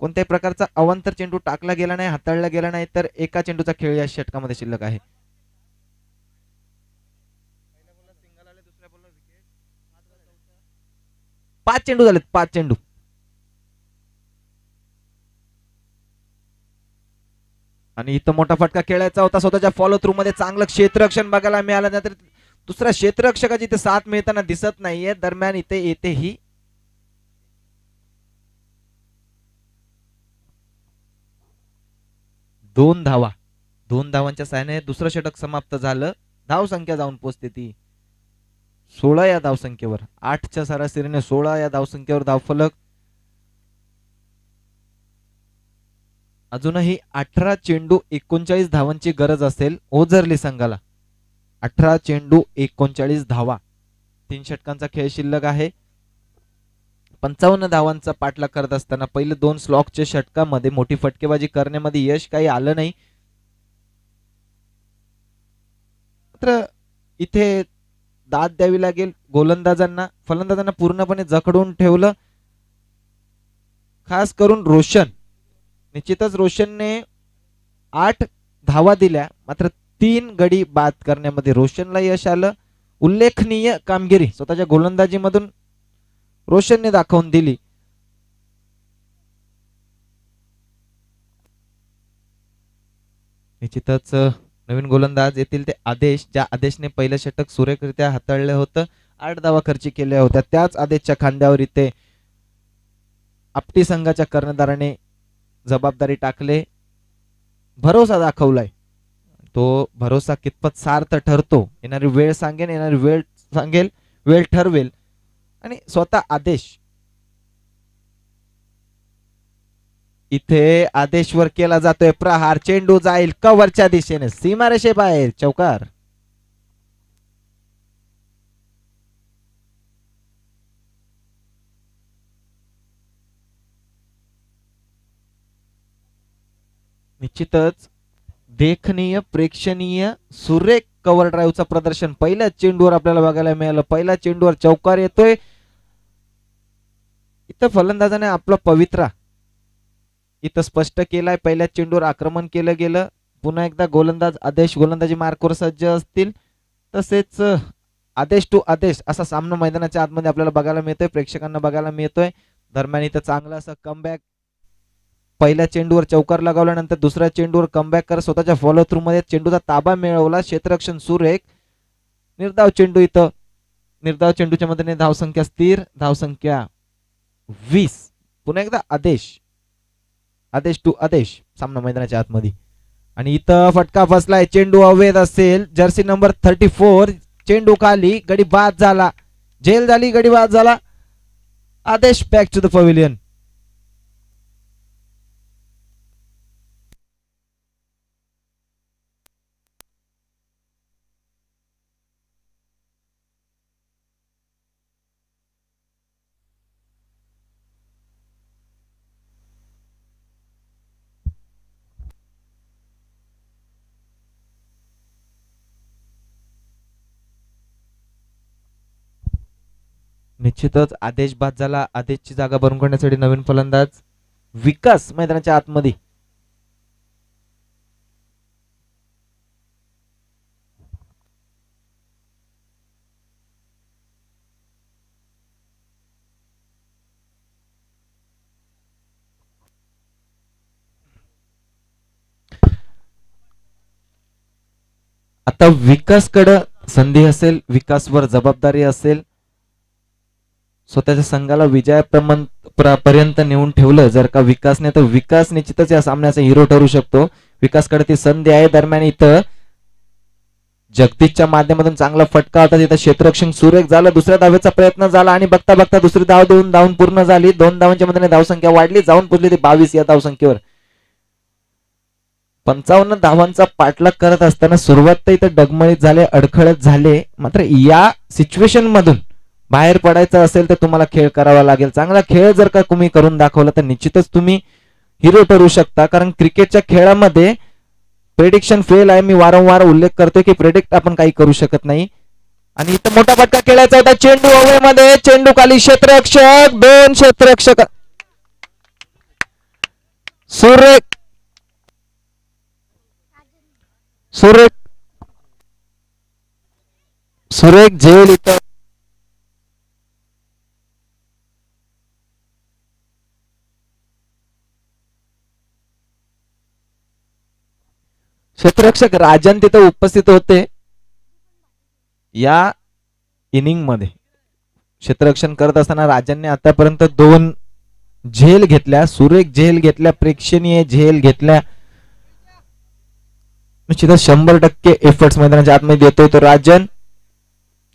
कोणत्याही प्रकारचा अवांतर चेंडू टाकला गेला नाही, हाताळला गेला नाही, तर एका चेंडूचा खेळ या षटकामध्ये शिल्लक आहे. 5 चेंडू झालेत, 5 चेंडू. आणि इथं मोठा फटका खेळायचा होता. स्वतःच्या फॉलो थ्रू मध्ये चांगलं क्षेत्ररक्षण बघायला मिळालं, नंतर दुसऱ्या क्षेत्ररक्षकाची इथे साथ मिळताना दिसत नाहीये. दरम्यान इथे येते ही 2 धावा. 2 धावांच्या साहाय्याने दुसरं षटक समाप्त झालं. धाव संख्या जाऊन पोहोचते ती 16 या धावसंख्येवर. 8च्या सरासरीने 16 या धावसंख्येवर धावफलक. अजूनही 18 चेंडू 39 धावांची गरज असेल ओझरली संघाला. 18 चेंडू 39 धावा. 3 षटकांचा खेळ शिल्लक आहे. 55 धावांचा पाठलाग करत असताना पहिले 2 स्लॉकच्या षटकामध्ये मोठी फटकेबाजी करण्यामध्ये यश काही आलं नाही. मात्र इथे दाद द्यावी लागेल गोलंदाजांना. फलंदाजांना पूर्णपणे जखडून ठेवलं, खास करून रोशन. निश्चितच रोशनने 8 धावा दिल्या, मात्र 3 गडी बाद करण्यामध्ये रोशनला यश आलं. उल्लेखनीय कामगिरी स्वतःच्या गोलंदाजीमधून रोशनने दाखवून दिली. निश्चितच नवीन गोलंदाज येतील ते आदेश, ज्या आदेशने पहिलं षटक सुरेखरित्या हाताळलं होतं, 8 धावा खर्ची केल्या होत्या, त्याच आदेशच्या खांद्यावर इथे आपटी संघाच्या कर्णधाराने जबाबदारी टाकले, भरोसा दाखवलाय. तो भरोसा कितपत सार्थ ठरतो येणारी वेळ सांगेल, येणारी वेळ सांगेल, वेळ ठरवेल. आणि स्वतः आदेश इथे आदेशवर केला जातोय प्रहार. चेंडू जाईल कव्हरच्या दिशेने, सीमारेषे बाहेर, चौकार. निश्चितच देखणीय, प्रेक्षणीय, सुरेख कव्हर ड्राईव्हचं प्रदर्शन पहिल्या चेंडूवर आपल्याला बघायला मिळालं. पहिल्या चेंडूवर चौकार येतोय. इथं फलंदाजाने आपला पवित्रा इथं स्पष्ट केलाय. पहिल्या चेंडूवर आक्रमण केलं गेलं. पुन्हा एकदा गोलंदाज आदेश गोलंदाजी मार्कवर सज्ज असतील. तसेच आदेश टू आदेश असा सामना मैदानाच्या आतमध्ये आपल्याला बघायला मिळतोय, प्रेक्षकांना बघायला मिळतोय. दरम्यान इथं चांगलं असं कमबॅक. पहिल्या चेंडूवर चौकार लगावल्यानंतर दुसऱ्या चेंडूवर कमबॅक कर स्वतःच्या फॉलो थ्रू मध्ये चेंडूचा ताबा मिळवला. क्षेत्ररक्षण सुरेख. निर्धाव चेंडू इथं, निर्धाव चेंडूच्या मदतीने धावसंख्या स्थिर, धावसंख्या 20. पुन्हा एकदा आदेश, आदेश टू आदेश सामना मैदानाच्या आतमध्ये. आणि इथं फटका फसलाय. चेंडू अवैध असेल. Jersey number 34. चेंडू खाली, गडी बाद झाला, झेल झाली, गडी बाद झाला. आदेश बॅक टू द पवेलियन. निश्चितच आदेश बाद झाला. आदेशची जागा भरून काढण्यासाठी नवीन फलंदाज विकास मैदानाच्या आतमध्ये. आता विकासकडे संधी असेल, विकासवर जबाबदारी असेल. स्वतःच्या संघाला विजयापर्यंत नेऊन ठेवलं जर का विकासने, तर विकास निश्चितच या सामन्याचा हिरो ठरू शकतो. विकासकडे ती संधी आहे. दरम्यान इथं जगदीशच्या माध्यमातून चांगला फटका होता. तिथं क्षेत्ररक्षण सुरेख झालं. दुसऱ्या धावेचा प्रयत्न झाला आणि बघता बघता दुसरी धाव देऊन धावून पूर्ण झाली. 2 धावांच्या मदतीने धावसंख्या वाढली, जाऊन पोहोचली ती 22 या धावसंख्येवर. 55 धावांचा पाठलाग करत असताना सुरुवात तर इथं डगमळीत झाले, अडखळत झाले. मात्र या सिच्युएशन मधून बाहेर पडायचं असेल तर तुम्हाला खेळ करावा लागेल. चांगला खेळ जर का तुम्ही करून दाखवला तर निश्चितच तुम्ही हिरो ठरू शकता. कारण क्रिकेटच्या खेळामध्ये प्रेडिक्शन फेल आहे. मी वारंवार उल्लेख करतोय की प्रेडिक्ट आपण काही करू शकत नाही. आणि इथं मोठा फटका खेळायचा होता. चेंडू हवेमध्ये, चेंडू खाली, क्षेत्ररक्षक, 2 क्षेत्ररक्षक, सुरेख सुरेख सुरेख झेल इथं. क्षेत्ररक्षक राजन तिथे उपस्थित होते या इनिंग मध्ये. क्षेत्ररक्षण करत असताना राजनने आतापर्यंत 2 झेल घेतल्या, सुरेख झेल घेतल्या, प्रेक्षणीय झेल घेतल्या. निश्चितच 100% एफर्ट्स मैदानाच्या आतमध्ये देतोय तो राजन.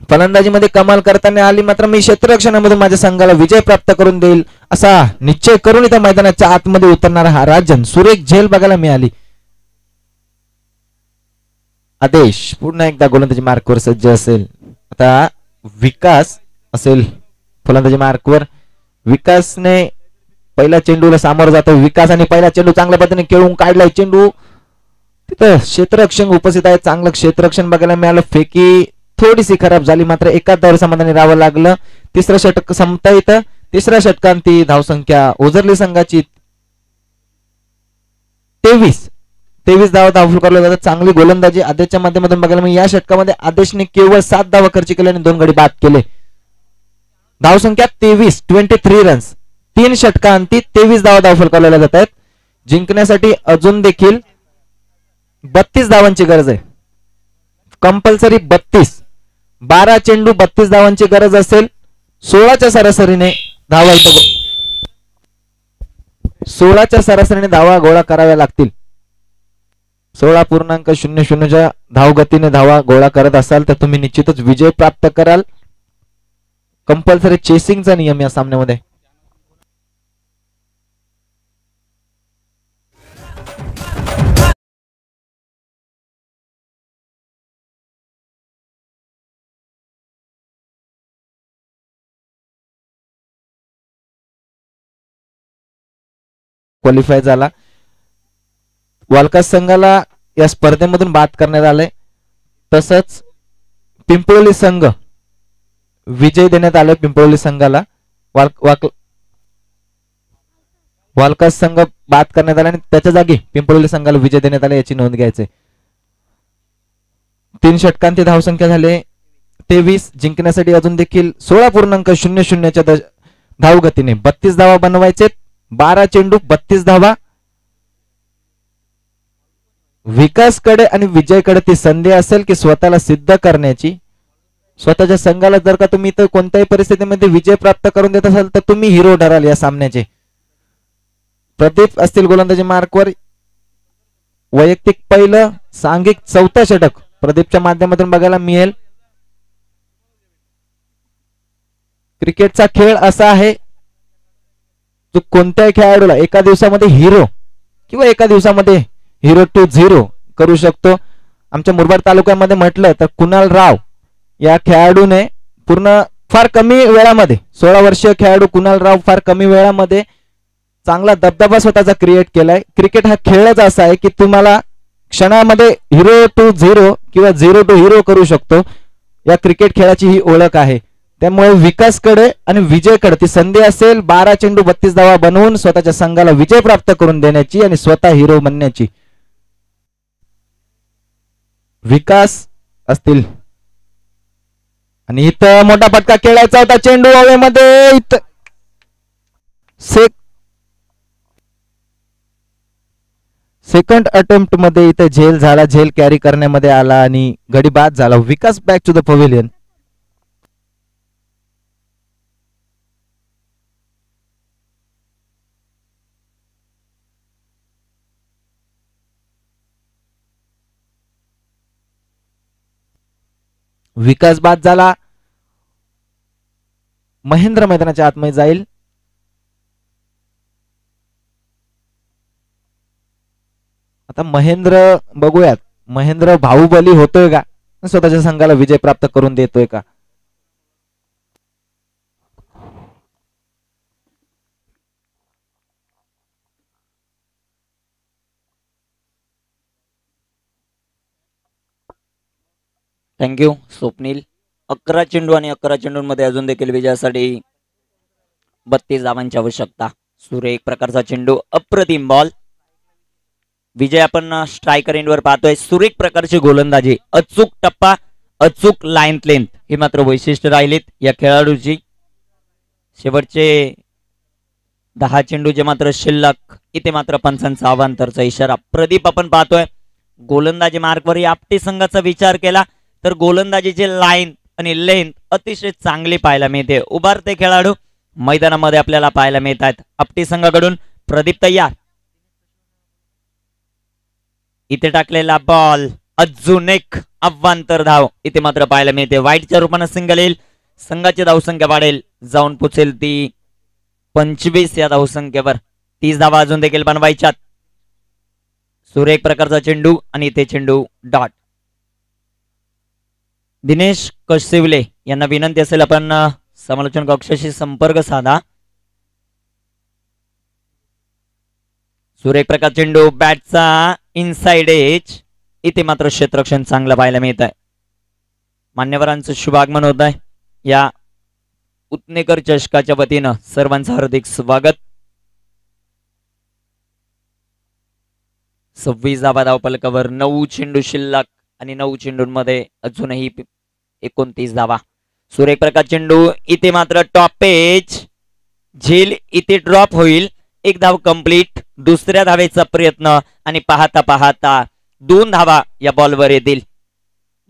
फलंदाजीमध्ये कमाल करताना आली. मात्र मी क्षेत्ररक्षणामधून माझ्या संघाला विजय प्राप्त करून देईल असा निश्चय करून इथं मैदानाच्या आतमध्ये उतरणारा हा राजन. सुरेख झेल बघायला मिळाली. आदेश पुन्हा एकदा गोलंदाजी मार्कवर सज्ज असेल. आता विकास असेल फलंदाजी मार्कवर. विकासने पहिल्या चेंडूला सामोरं जातो. विकास आणि पहिला चेंडू चांगल्या पद्धतीने खेळून काढलाय. चेंडू तिथं क्षेत्ररक्षण उपस्थित आहे. चांगलं क्षेत्ररक्षण बघायला मिळालं. फेकी थोडीशी खराब झाली, मात्र एकाच धावेवर समाधानी राहावं लागलं. तिसरं षटक संपता इथं. तिसऱ्या षटकांत ती धावसंख्या ओझरली संघाची 23 धावा धाव करल्या जातात. चांगली गोलंदाजी आदेशच्या माध्यमातून बघायला मिळाली. या षटकामध्ये आदेशने केवळ 7 धावा खर्च केले आणि 2 गडी बाद केले. धावसंख्या 23 रन्स. 3 षटकांती 23 धावा धाव फलकावल्या जात आहेत. जिंकण्यासाठी अजून देखील 32 धावांची गरज आहे. कंपल्सरी 32. 12 चेंडू 32 धावांची गरज असेल. 16च्या सरासरीने धावा इथं 16च्या सरासरीने धावा गोळा कराव्या लागतील. 16.00च्या धावगतीने धावा गोळा करत असाल तर तुम्ही निश्चितच विजय प्राप्त कराल. कंपल्सरी चेसिंगचा नियम या सामन्यामध्ये. क्वालिफाय झाला. वालकास संघाला या स्पर्धेमधून बाद करण्यात आले. तसंच पिंपळोली संघ विजय देण्यात आले. पिंपळोली संघाला वालकास संघ बाद करण्यात आला आणि त्याच्या जागी पिंपळोली संघाला विजय देण्यात आला याची नोंद घ्यायची. 3 षटकांची धावसंख्या झाले 23. जिंकण्यासाठी अजून देखील 16.00च्या धावगतीने 32 धावा बनवायचे. 12 चेंडू 32 धावा. विकासकडे आणि विजयकडे ती संधी असेल की स्वतःला सिद्ध करण्याची. स्वतःच्या संघाला जर का तुम्ही इथं कोणत्याही परिस्थितीमध्ये विजय प्राप्त करून देत असाल तर तुम्ही हिरो ठराल या सामन्याचे. प्रदीप असतील गोलंदाजी मार्कवर. वैयक्तिक पहिलं, सांघिक 4थं षटक प्रदीपच्या माध्यमातून बघायला मिळेल. क्रिकेटचा खेळ असा आहे जो कोणत्याही खेळाडूला एका दिवसामध्ये हिरो किंवा एका दिवसामध्ये हिरो टू झिरो करू शकतो. आमच्या मुरबाड तालुक्यामध्ये म्हटलं तर कुणाल राव या खेळाडूने फार कमी वेळामध्ये 16 वर्षीय खेळाडू कुणाल राव फार कमी वेळामध्ये चांगला दबदबा स्वतःचा क्रिएट केलाय. क्रिकेट हा खेळच असा आहे की तुम्हाला क्षणामध्ये हिरो टू झिरो किंवा झिरो टू हिरो करू शकतो. या क्रिकेट खेळाची ही ओळख आहे. त्यामुळे विकासकडे आणि विजयकडे ती संधी असेल 12 चेंडू 32 धावा बनवून स्वतःच्या संघाला विजय प्राप्त करून देण्याची आणि स्वतः हिरो बनण्याची. विकास असतील आणि इथं मोठा फटका खेळायचा होता. चेंडू हवेमध्ये. सेकंड अटेम्प्ट मध्ये इथे झेल झाला. झेल कॅरी करण्यामध्ये आला आणि गडी बाद झाला. विकास बॅक टू द पवेलियन. विकास बाद झाला. महेंद्र मैदानाच्या आतमध्ये जाईल. आता महेंद्र बघूयात महेंद्र बाहुबली होतोय का, स्वतःच्या संघाला विजय प्राप्त करून देतोय का. थँक्यू स्वप्नील. 11 चेंडू आणि 11 चेंडूंमध्ये अजून देखील विजयासाठी 32 धावांची आवश्यकता. सूर्य एक प्रकारचा चेंडू, अप्रतिम बॉल. विजय आपण स्ट्रायकर एंडवर पाहतोय. सुरेख प्रकारची गोलंदाजी, अचूक टप्पा, अचूक लाईन लेंथ ही मात्र वैशिष्ट्य राहिलीत या खेळाडूची. शेवटचे 10 चेंडू जे मात्र शिल्लक, इथे मात्र पंचांचा अवांतरचा इशारा. प्रदीप आपण पाहतोय गोलंदाजी मार्कवर. आपटी संघाचा विचार केला तर गोलंदाजीची लाईन आणि लेंथ अतिशय चांगली पाहायला मिळते. उभारते खेळाडू मैदानामध्ये आपल्याला पाहायला मिळत आहेत. आपटी संघाकडून प्रदीप तयार. इथे टाकलेला बॉल, अजून एक अवांतर धाव इथे मात्र पाहायला मिळते. वाईटच्या रूपानं सिंगल येईल. संघाची धावसंख्या वाढेल, जाऊन पोचेल ती 25 या धावसंख्येवर. 30 धावा अजून देखील बनवायच्यात. सूर्य एक प्रकारचा चेंडू आणि इथे चेंडू डॉट. दिनेश कशिवले यांना विनंती असेल आपण समालोचन कक्षाशी संपर्क साधा. सूर्य एक प्रकार चेंडू, बॅटचा इनसाइड एज. इथे मात्र क्षेत्ररक्षण चांगलं पाहायला मिळत आहे. मान्यवरांचं शुभागमन होत आहे. या उत्नेकर चषकाच्या वतीनं सर्वांचं हार्दिक स्वागत. 26 धावा धावफलकावर, 9 चेंडू शिल्लक आणि 9 चेंडूंमध्ये अजूनही 29 धावा. सूर्य एक प्रकार चेंडू, इथे मात्र टॉप एज. झेल इथे ड्रॉप होईल. एक धाव कंप्लीट. दुसऱ्या धावेचा प्रयत्न आणि पाहता पाहता 2 धावा या बॉलवर येतील.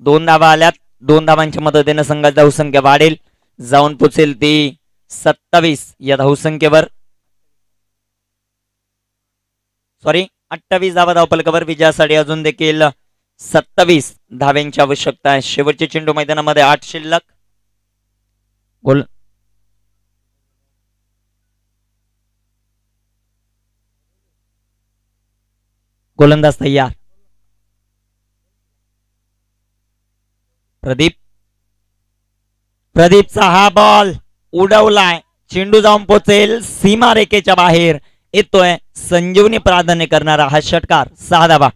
2 धावा आल्यात. 2 धावांच्या मदतीने संघाची धावसंख्या वाढेल, जाऊन पोचेल ती 27 या धावसंख्येवर. सॉरी 28 धावा धावपलकावर विजयासाठी अजून देखील 27 धाव्यांची आवश्यकता आहे. शेवटचे चेंडू मैदानामध्ये 8 शिल्लक. गोल गोलंदाज तयार. प्रदीपचा हा बॉल उडवलाय. चेंडू जाऊन पोचेल सीमारेखेच्या बाहेर. येतोय संजीवनी प्राधान्य करणारा हा षटकार. 6 धावा.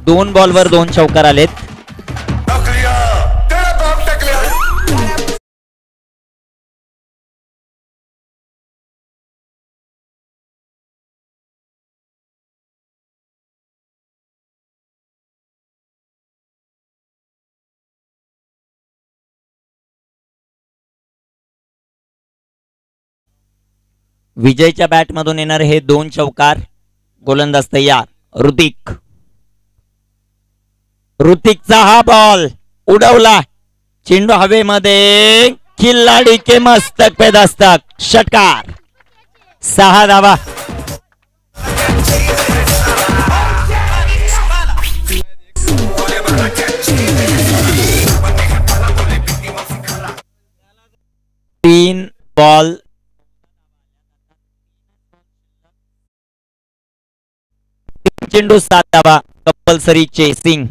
दोन बॉलवर 2 चौकार आलेत. विजयच्या बॅट मधून येणार हे 2 चौकार. गोलंदाज तयार. ऋतिकचा हा बॉल उडवला. चेंडू हवेमध्ये. खिल्लाडी के मस्तक पे दस्तक. षटकार. 6 धावा. तीन बॉल चेंडू 7 धावा. Compulsory chasing.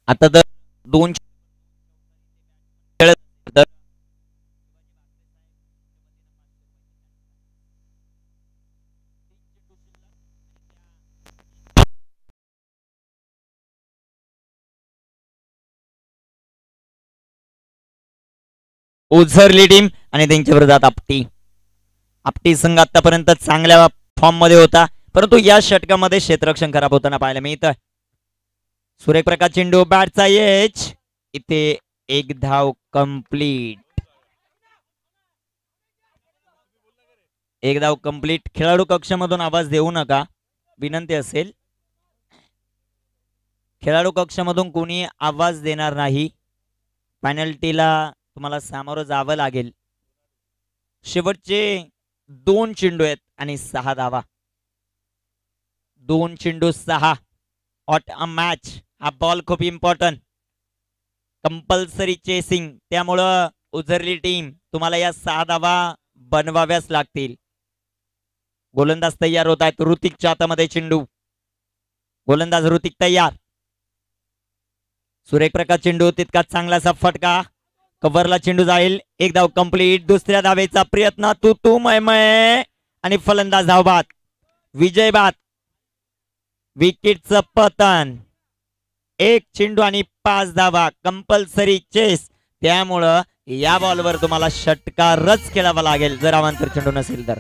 आता जर 2 उझरली टीम आणि त्यांच्या विरोधात आपटी संघ आतापर्यंत चांगल्या फॉर्म मध्ये होता, परंतु या षटकामध्ये क्षेत्ररक्षण खराब होताना पाहायला मिळतं. सुरेख प्रकाश चेंडू बॅटचा एज. इथे 1 धाव कंप्लीट. 1 धाव कंप्लीट. खेळाडू कक्षामधून आवाज देऊ नका, विनंती असेल. खेळाडू कक्षामधून कोणी आवाज देणार नाही. पेनल्टीला तुम्हाला सामोरं जावं लागेल. शेवटचे 2 चेंडू आहेत आणि 6 धावा. 2 चेंडू 6. ऑट अ मॅच. हा बॉल खूप इम्पॉर्टंट. Compulsory chasing. त्यामुळं उजरली टीम तुम्हाला या 6 धावा बनवाव्याच लागतील. गोलंदाज तयार होत आहेत. ऋतिकच्या हातामध्ये चेंडू. गोलंदाज ऋतिक तयार. सुरेख प्रकार चेंडू. तितकाच चांगलासा फटका. कव्हरला चेंडू जाईल. एक धाव कंप्लीट. दुसऱ्या धावेचा प्रयत्न. तू मय आणि फलंदाज धावबाद. विजय बाद. विकेटचं पतन. 1 चेंडू आणि 5 धावा. Compulsory chess. त्यामुळं या बॉलवर तुम्हाला षटकारच खेळावा लागेल जर अवांतर चेंडू नसेल तर.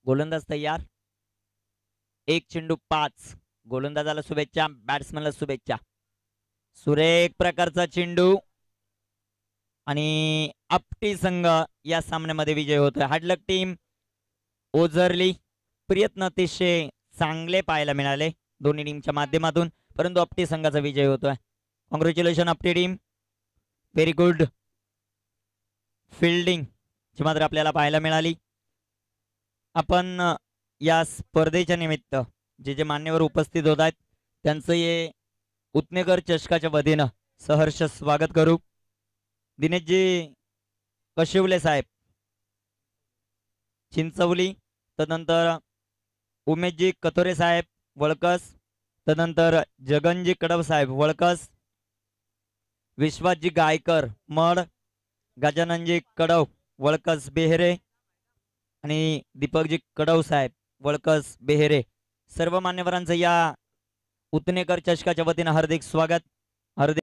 गोलंदाज तयार. 1 चेंडू 5. गोलंदाजाला शुभेच्छा. बॅट्समनला शुभेच्छा. सुरेख प्रकारचा चेंडू आणि आपटी संघ या सामन्यामध्ये विजय होतोय. हाडलक टीम ओझरली. प्रयत्न अतिशय चांगले पाहायला मिळाले दोन्ही टीमच्या माध्यमातून, परंतु आपटी संघाचा विजय होतोय. Congratulation Apti team. Very good fielding ची मात्र आपल्याला पाहायला मिळाली. आपण या स्पर्धेच्या निमित्त जे जे मान्यवर उपस्थित होत आहेत त्यांचं हे उत्नेकर चषकाच्या वतीनं सहर्ष स्वागत करू. दिनेशजी कशिवले साहेब चिंचवली, तदनंतर उमेशजी कथोरे साहेब वळकस, तदनंतर जगनजी कडव साहेब वळकस, विश्वासजी गायकर मड, गजाननजी कडव वळकस बेहरे आणि दीपकजी कडव साहेब वळकस बेहरे, सर्व मान्यवरांचं या उत्नेकर चषकाच्या वतीनं हार्दिक स्वागत. हार्दिक